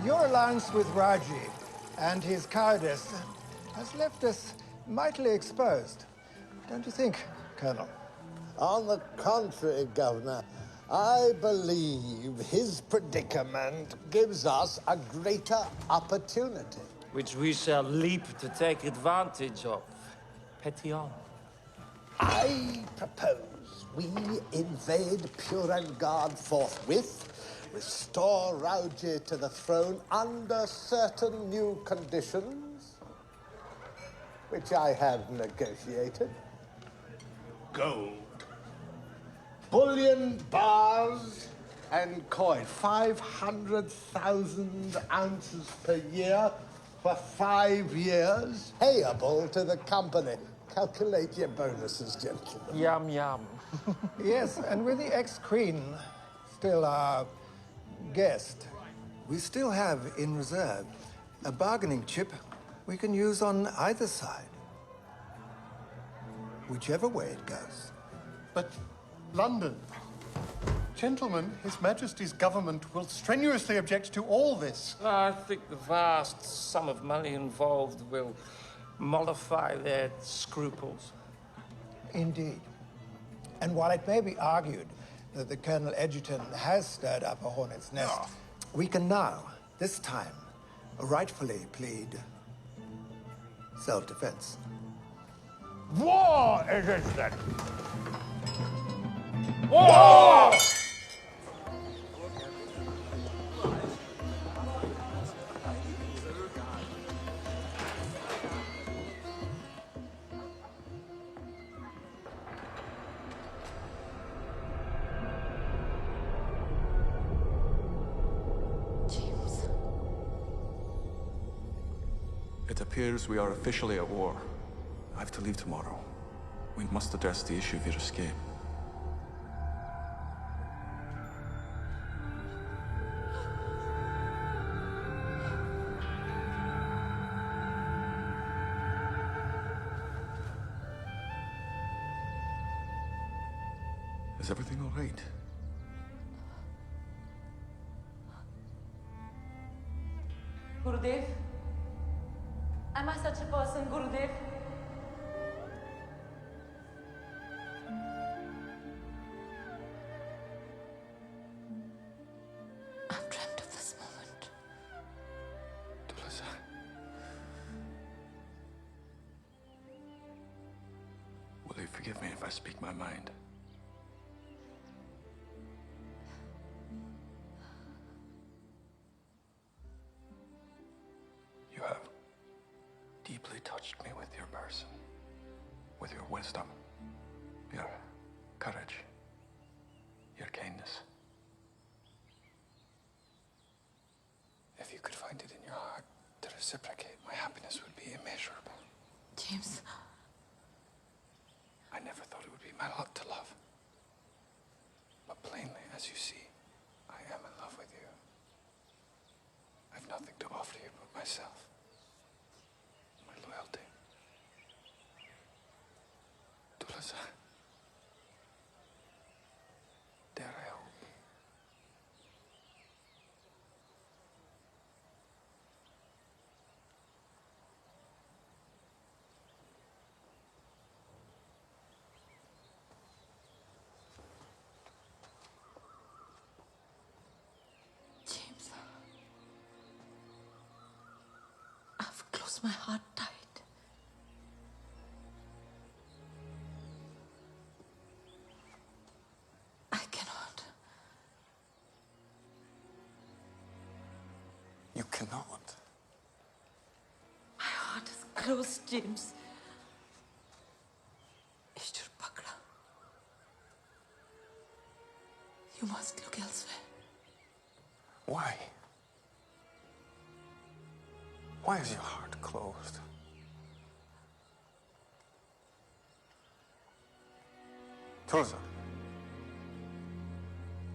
Your alliance with Raji and his cowardice has left us mightily exposed. Don't you think, Colonel? On the contrary, Governor, I believe his predicament gives us a greater opportunity. Which we shall leap to take advantage of. Petion. I propose we invade Pure and Guard forthwith, restore Rauji to the throne under certain new conditions, which I have negotiated. Gold, bullion bars, and coin. 500,000 ounces per year for 5 years, payable to the company. Calculate your bonuses, gentlemen. Yum, yum. Yes, and with the ex-queen still our guest, we still have in reserve a bargaining chip we can use on either side. Whichever way it goes. But London, gentlemen, His Majesty's government will strenuously object to all this. I think the vast sum of money involved will mollify their scruples. Indeed. And while it may be argued that the Colonel Edgerton has stirred up a hornet's nest, we can now, this time, rightfully plead self-defense. War it is then! War! It appears we are officially at war. I have to leave tomorrow. We must address the issue of your escape. Is everything all right? Gurudev? Am I such a person, Gurudev? I've dreamt of this moment. Tulasa. Will you forgive me if I speak my mind? You have deeply touched me with your person, with your wisdom, your courage, your kindness. If you could find it in your heart to reciprocate, my happiness would be immeasurable. James. I never thought it would be my lot to love. But plainly, as you see, I am in love with you. I've nothing to offer you but myself. My loyalty. Tulasa. Dare I hope? James. I've closed my heart tight. I cannot. You cannot. My heart is closed, James. Ishtar Pakra. You must look elsewhere. Why? Why is your heart closed? Tulsa,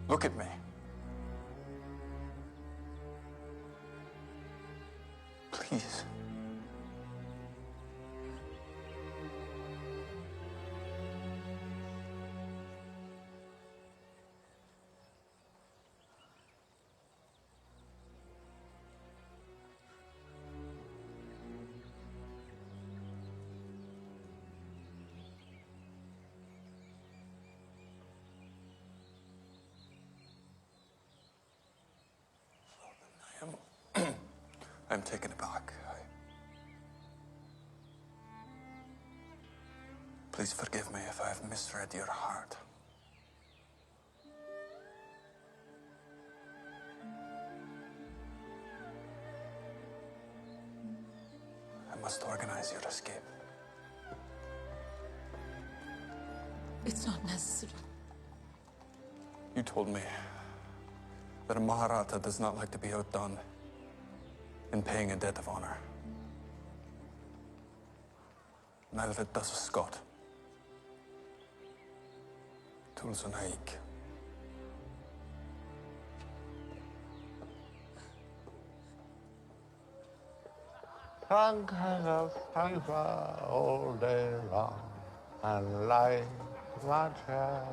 look at me. Please. I'm taken aback. Please forgive me if I've misread your heart. must organize your escape. It's not necessary. You told me that a Maharatha does not like to be outdone in paying a debt of honor. Neither does a Scot. Tulsanaik. Some kind of fever all day long, and life much as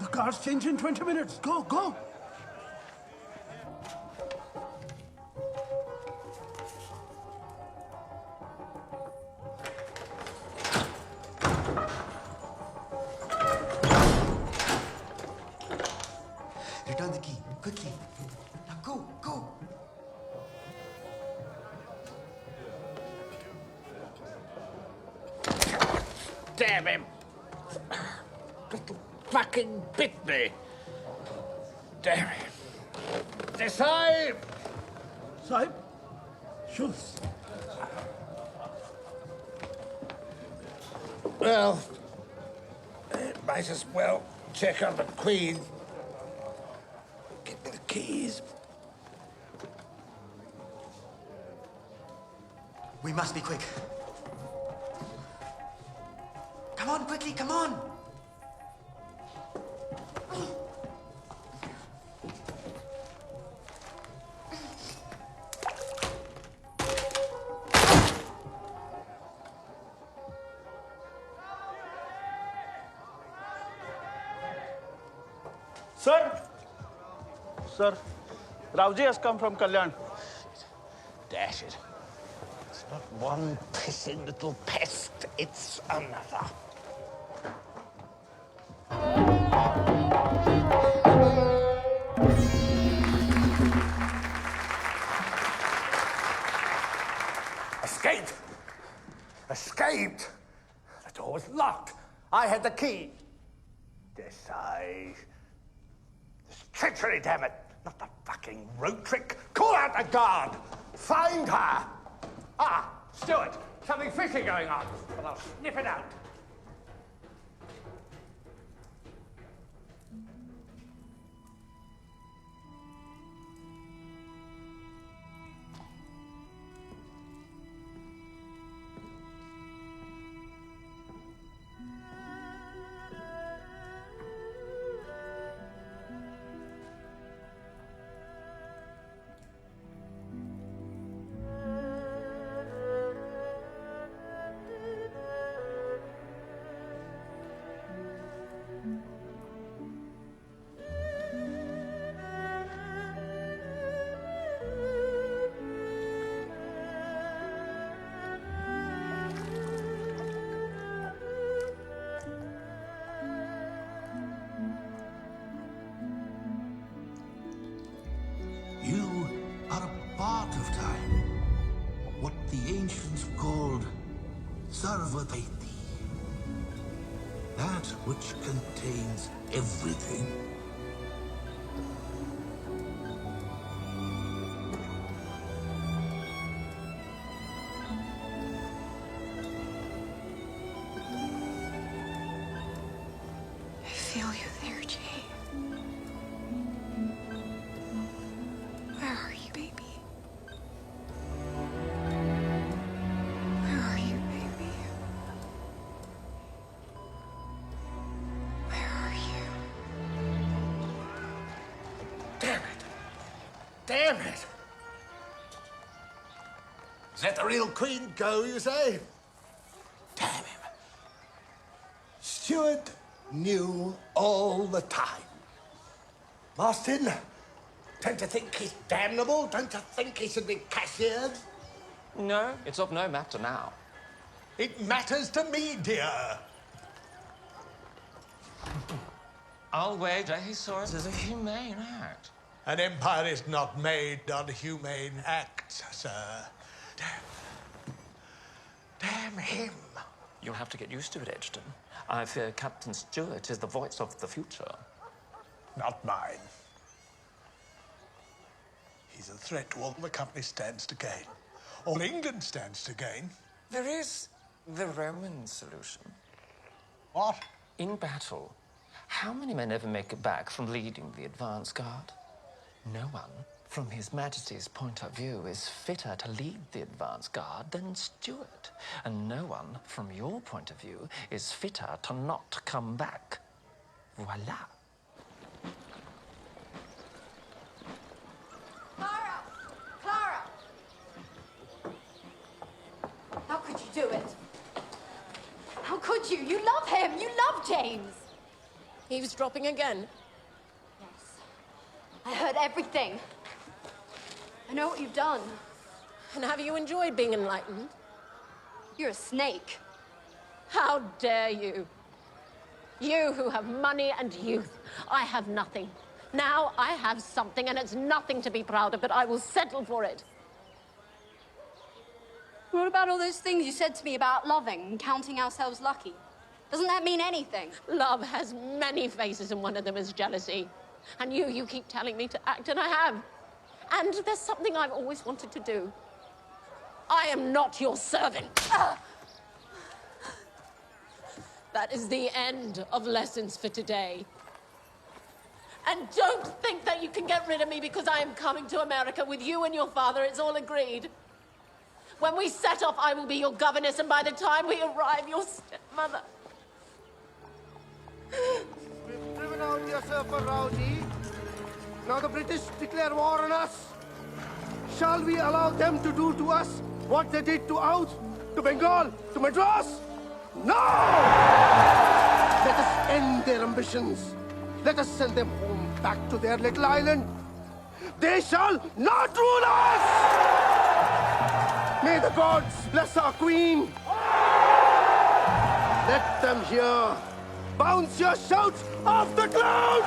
The car's change in 20 minutes. Go, go. Return the key, quickly. Now go, go. Damn him! Little fucking bit me. Damn it. Sahib! Sahib? Shoes. Well, might as well check on the Queen. Get me the keys. We must be quick. Come on, quickly, come on! Sir! Sir, Rauji has come from Kalyan. Dash it. It's not one pissing little pest, it's another. Escaped! Escaped! The door was locked. I had the key. Desai. This treachery, damn it! Not the fucking road trick. Call out the guard! Find her! Ah, Stuart, something fishy going on. Well, I'll sniff it out. You are a part of time. What the ancients called Sarvadaiti. That which contains everything. I feel you there, Jay. Where are you, baby? Where are you, baby? Where are you? Damn it! Damn it! Let the real Queen go, you say? Damn Stuart knew all the time. Marston, don't you think he's damnable? Don't you think he should be cashiered? No, it's of no matter now. It matters to me, dear. I'll wager he saw it as a humane act. An empire is not made on humane acts, sir. Damn him. You'll have to get used to it, Edgerton. I fear Captain Stewart is the voice of the future. Not mine. He's a threat to all the company stands to gain. All England stands to gain. There is the Roman solution. What? In battle, how many men ever make it back from leading the advance guard? No one, from His Majesty's point of view, is fitter to lead the advance guard than Stuart. And no one, from your point of view, is fitter to not come back. Voila. Clara! How could you do it? How could you? You love him! You love James! Eavesdropping again? Yes. I heard everything. I know what you've done. And have you enjoyed being enlightened? You're a snake. How dare you? You who have money and youth. I have nothing. Now I have something, and it's nothing to be proud of, but I will settle for it. What about all those things you said to me about loving and counting ourselves lucky? Doesn't that mean anything? Love has many faces, and one of them is jealousy. And you keep telling me to act, and I have. And there's something I've always wanted to do. I am not your servant. That is the end of lessons for today. And don't think that you can get rid of me because I am coming to America with you and your father. It's all agreed. When we set off, I will be your governess, and by the time we arrive, your stepmother. We've driven out the usurper, Rowdy. Now the British declare war on us. Shall we allow them to do to us what they did to Oudh, to Bengal, to Madras? No! Let us end their ambitions. Let us send them home back to their little island. They shall not rule us! May the gods bless our queen. Let them hear. Bounce your shouts off the clouds!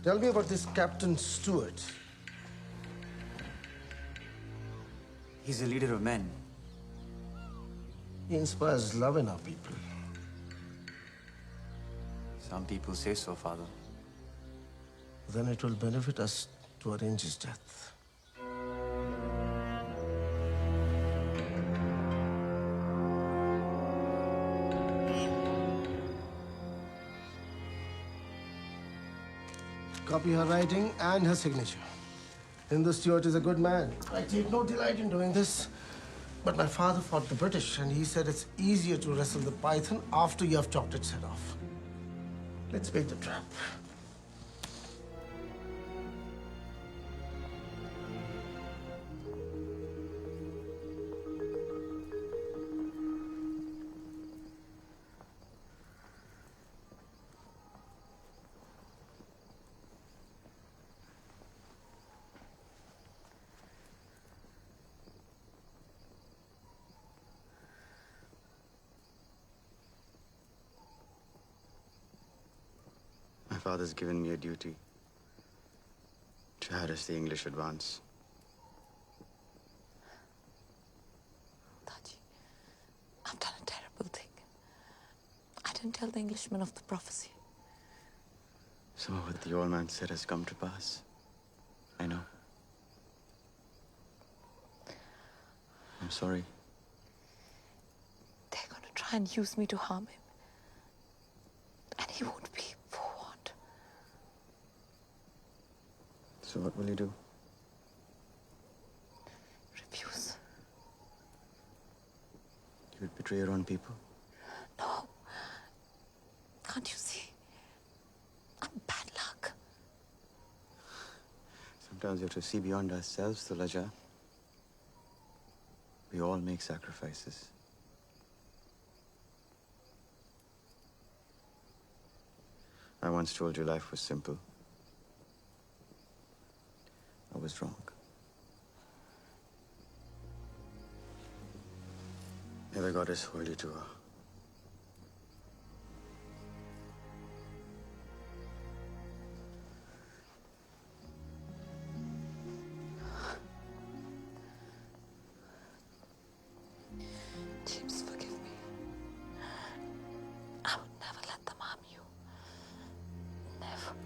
Tell me about this Captain Stewart. He's a leader of men. He inspires love in our people. Some people say so, Father. Then it will benefit us to arrange his death. Copy her writing and her signature. Hindu Stewart is a good man. I take no delight in doing this. But my father fought the British, and he said it's easier to wrestle the python after you have chopped its head off. Let's bait the trap. My father's given me a duty to harass the English advance. Daddy, I've done a terrible thing. I didn't tell the Englishman of the prophecy. Some of what the old man said has come to pass. I know. I'm sorry. They're going to try and use me to harm him. And he won't be forewarned. So what will you do? Refuse. You would betray your own people? No. Can't you see? I'm bad luck. Sometimes we have to see beyond ourselves, Tulaja. We all make sacrifices. I once told you life was simple. I was wrong. May the goddess hold you to her. James, forgive me. I would never let them harm you. Never.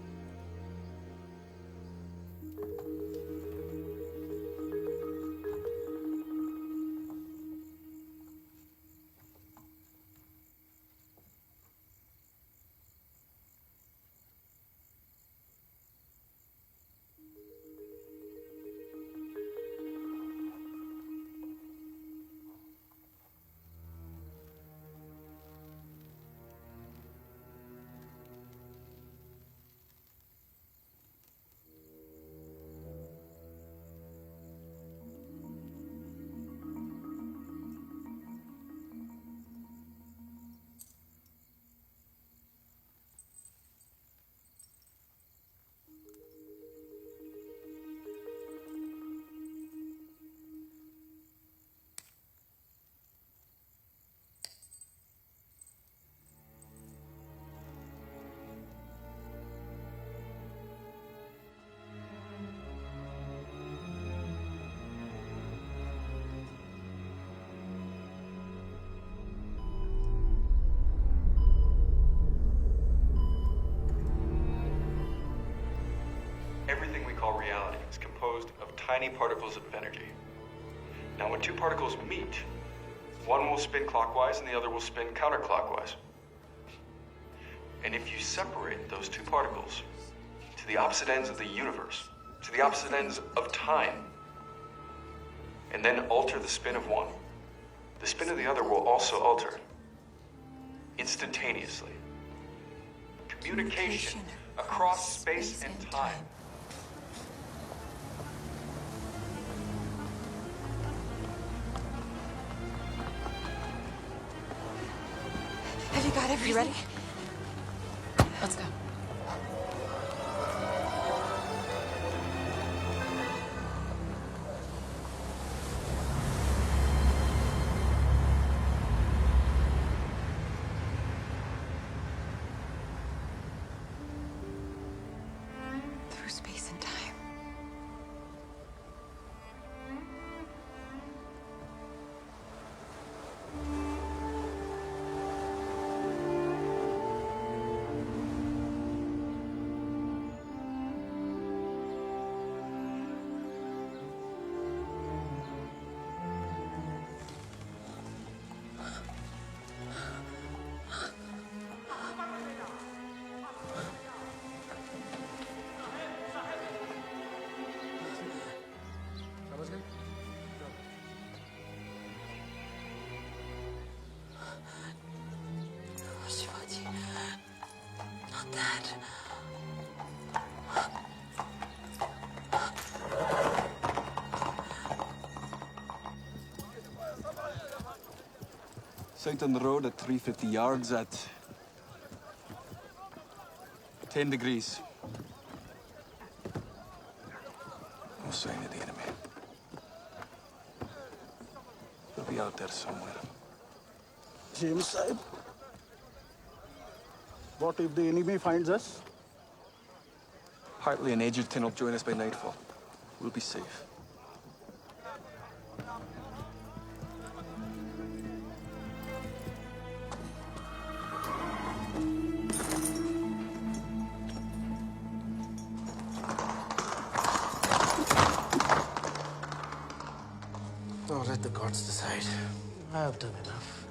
Everything we call reality is composed of tiny particles of energy. Now, when two particles meet, one will spin clockwise and the other will spin counterclockwise. And if you separate those two particles to the opposite ends of the universe, to the opposite ends of time, and then alter the spin of one, the spin of the other will also alter instantaneously. Communication across space and time. Have you got everything? You ready? Let's go. Through space and time. Shivaji, not that. Sight on the road at 350 yards at 10 degrees. No sign of the enemy. They'll be out there somewhere. James Sahib, what if the enemy finds us? Hartley and Edgerton will join us by nightfall. We'll be safe. Oh, Let the gods decide. I have done enough.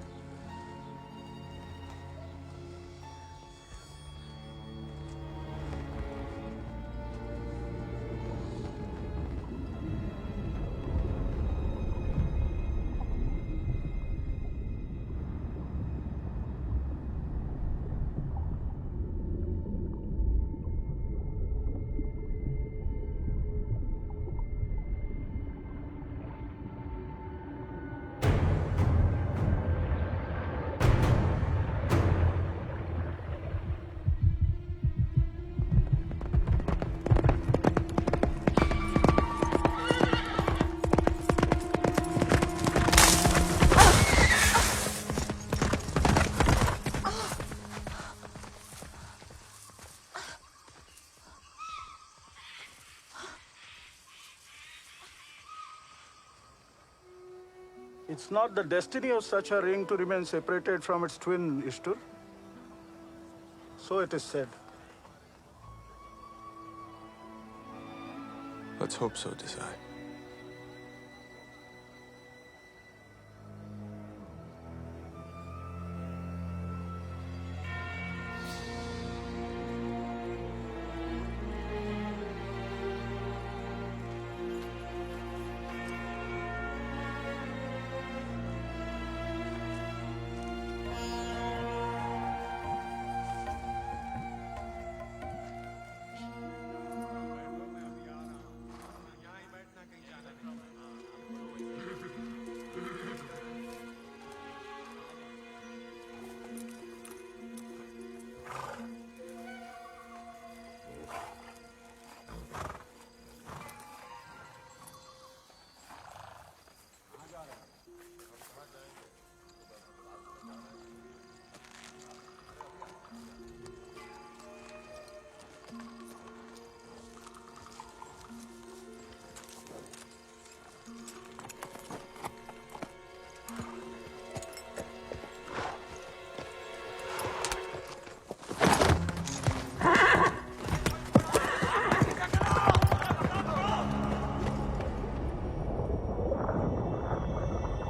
It's not the destiny of such a ring to remain separated from its twin, Ishtur. So it is said. Let's hope so, Desai.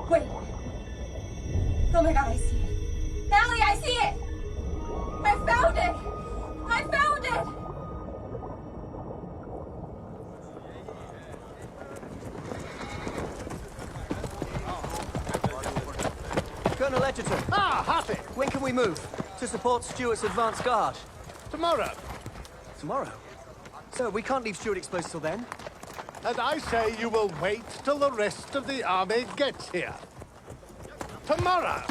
Wait. Oh my god, I see it. Allie, I see it! I found it! I found it! Colonel Edgerton. Ah, Hartley! When can we move? To support Stuart's advance guard. Tomorrow. Tomorrow? So we can't leave Stuart exposed till then? And I say you will wait till the rest of the army gets here. Tomorrow!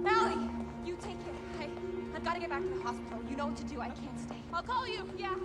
Allie, you take care, okay? I've got to get back to the hospital. You know what to do. I can't stay. I'll call you. Yeah.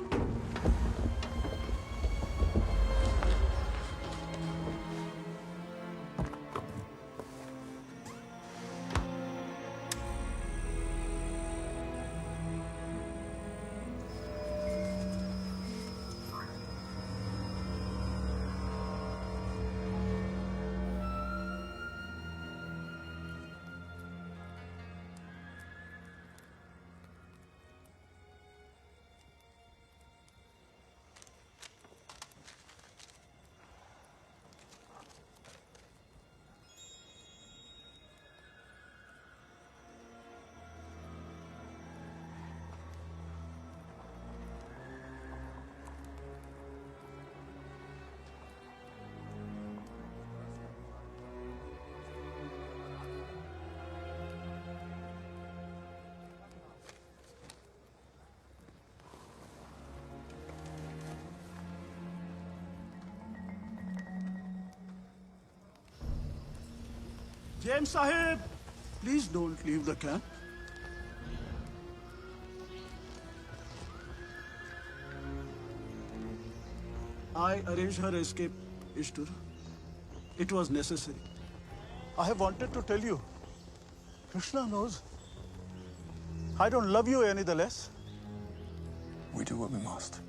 James Sahib, please don't leave the camp. I arranged her escape, Ishtur. It was necessary. I have wanted to tell you. Krishna knows. I don't love you any the less. We do what we must.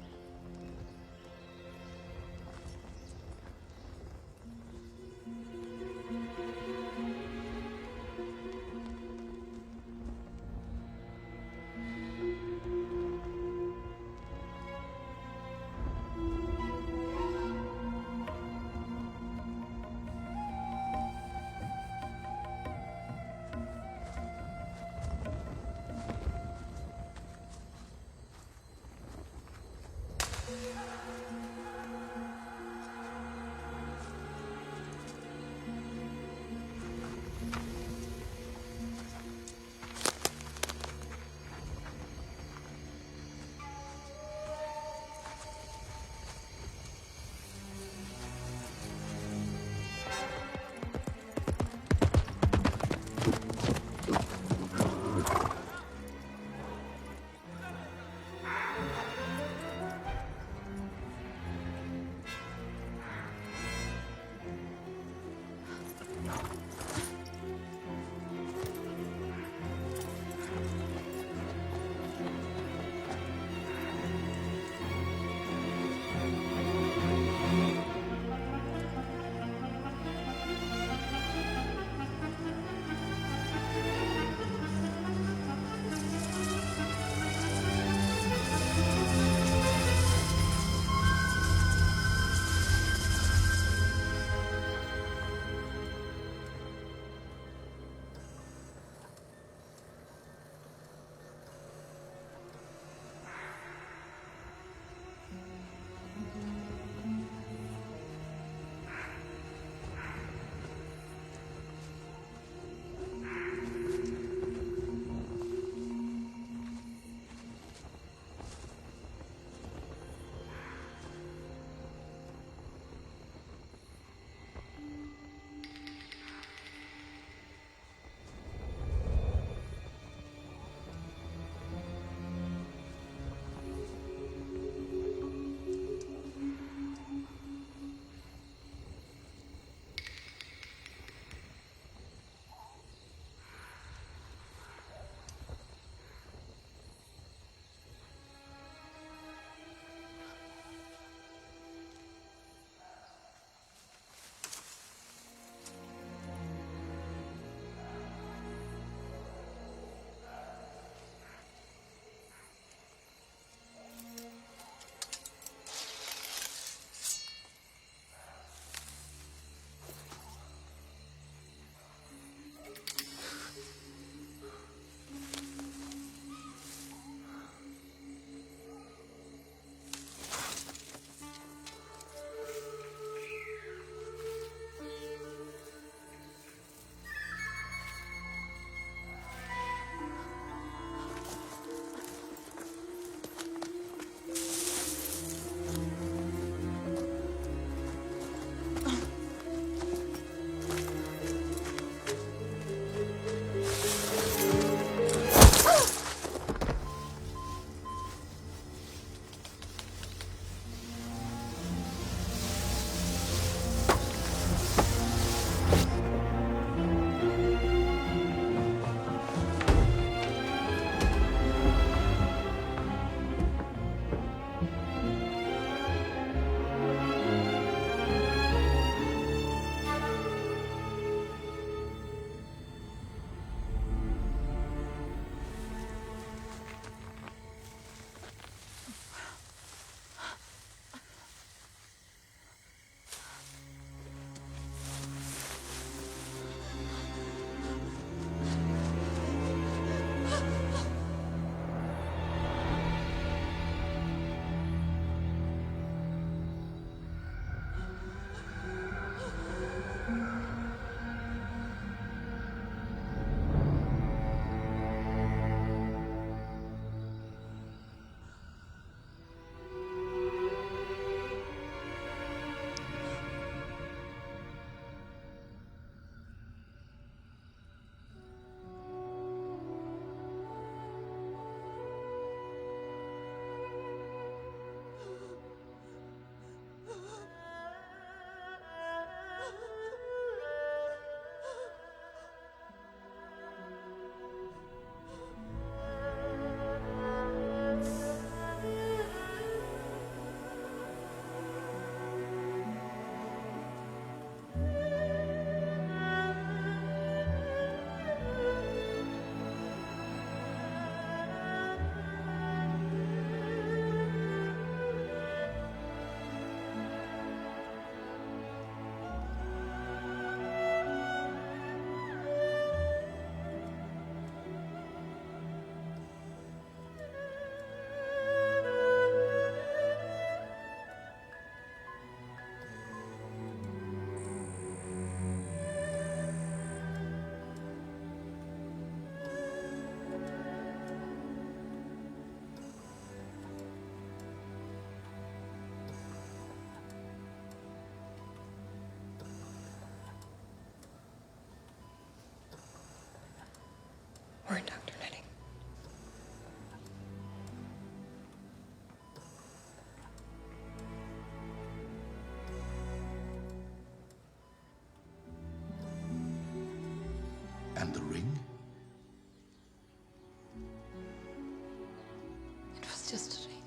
just a ring.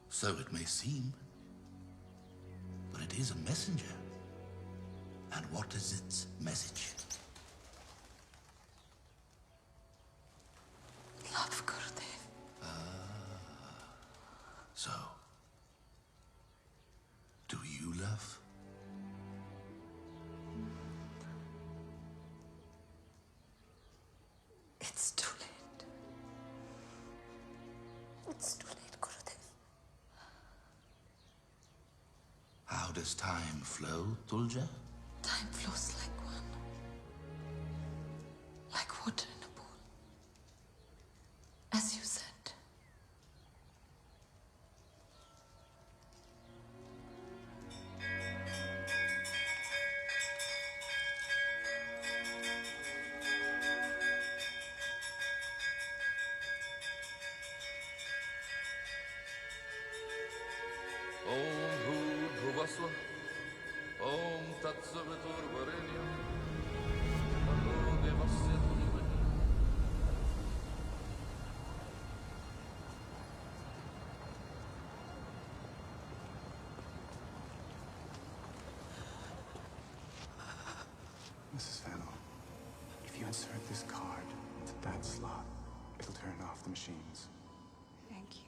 So it may seem. But it is a messenger. And what is its message? Love, Gurudev. So, do you love? It's too late. It's too late, Gurudev. How does time flow, Tulja? Time flows like one. Like water in a pool. As you said. Om Bhur-Bhuvasva. Om Tatsavitur-Varenyam. Bhargo Devasya Dhimahi. Mrs. Fennel, if you insert this card into that slot, it'll turn off the machines. Thank you.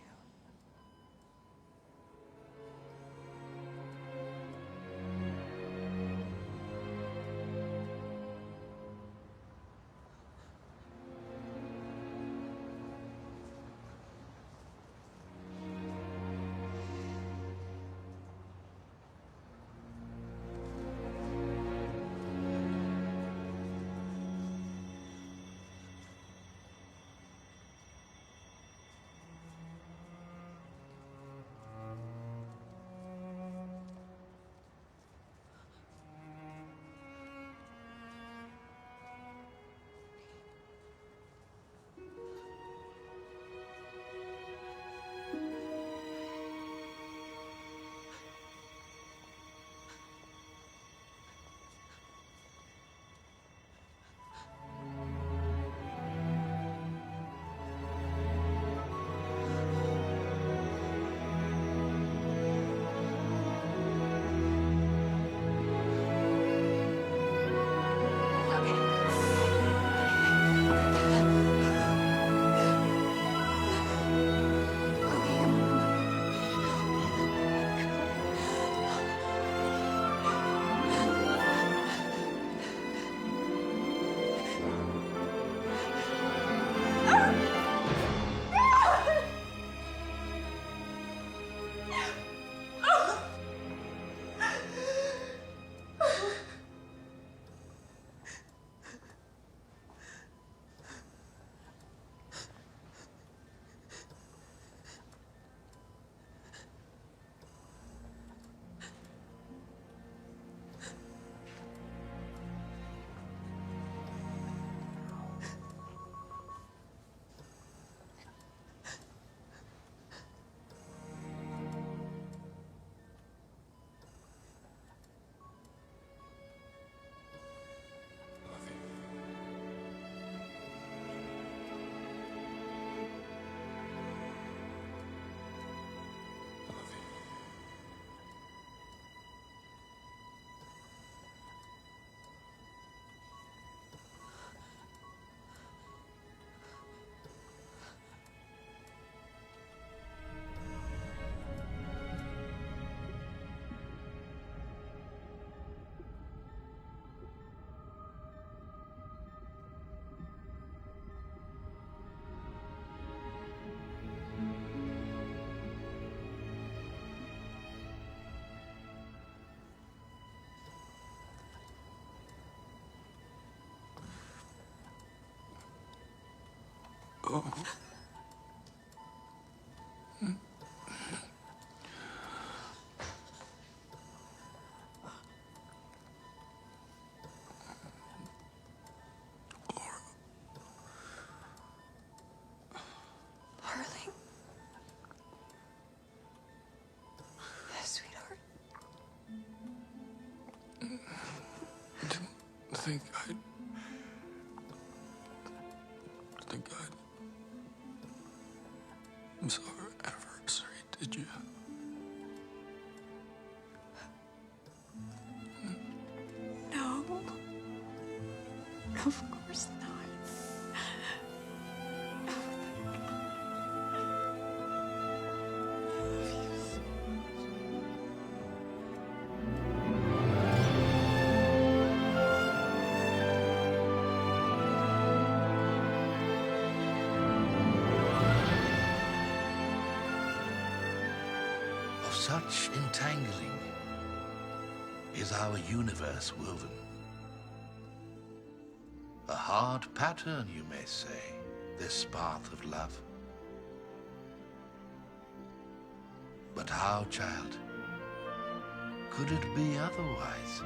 Oh. Darling. Sweetheart. Think I'm sorry, ever. Did you? No. Of course not. Of such entangling is our universe woven. A hard pattern, you may say, this path of love. But how, child, could it be otherwise?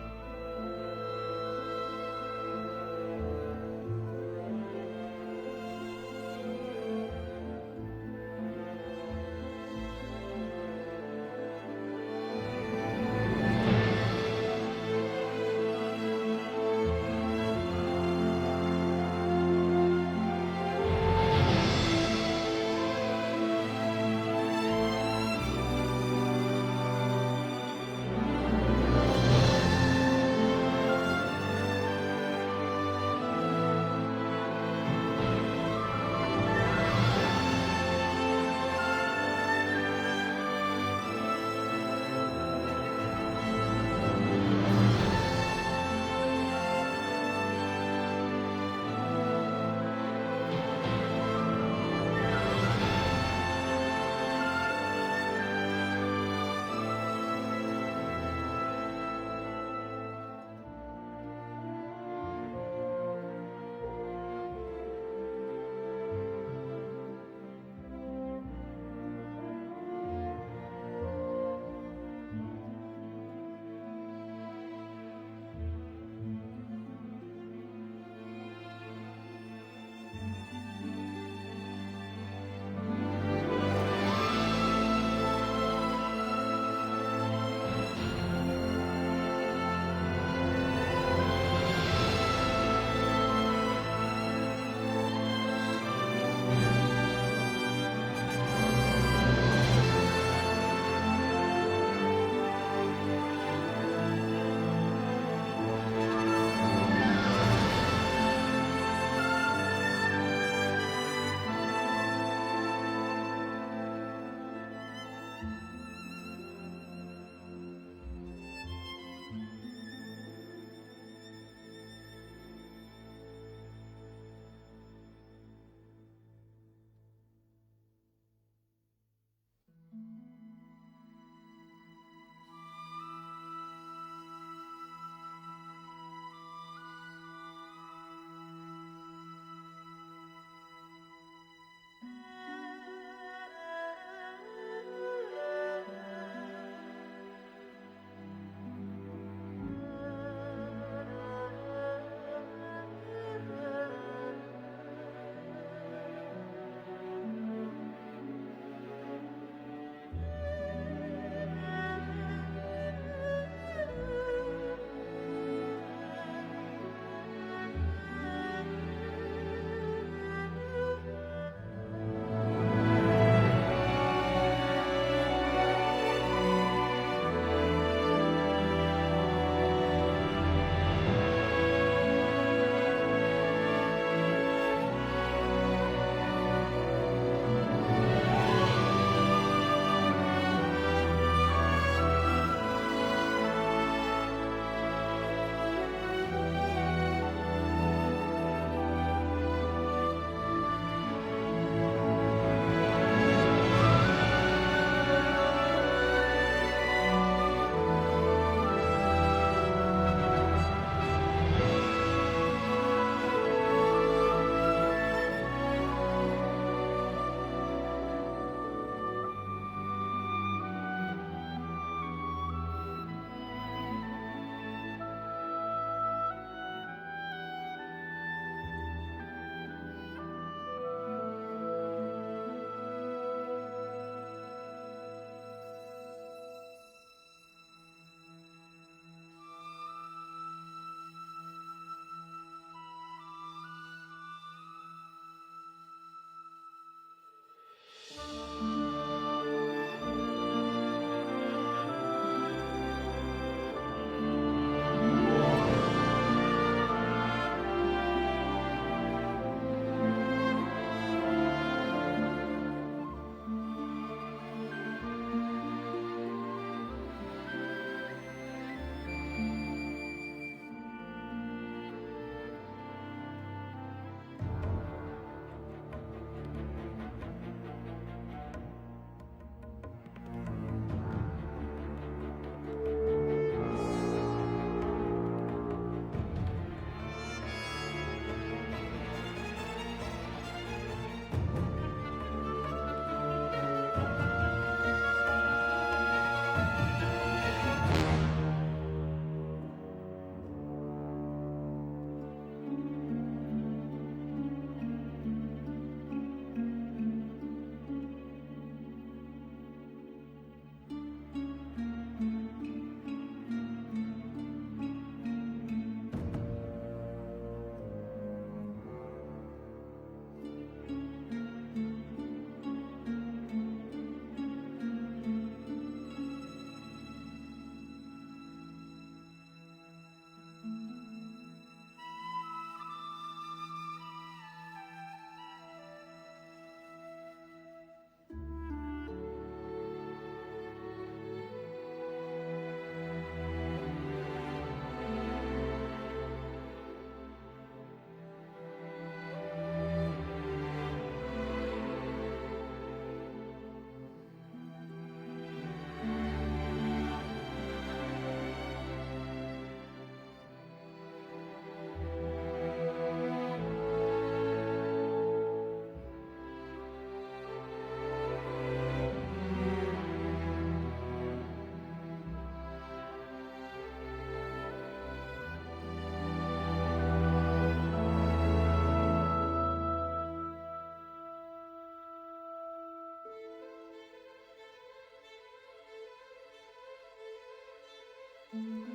Thank you.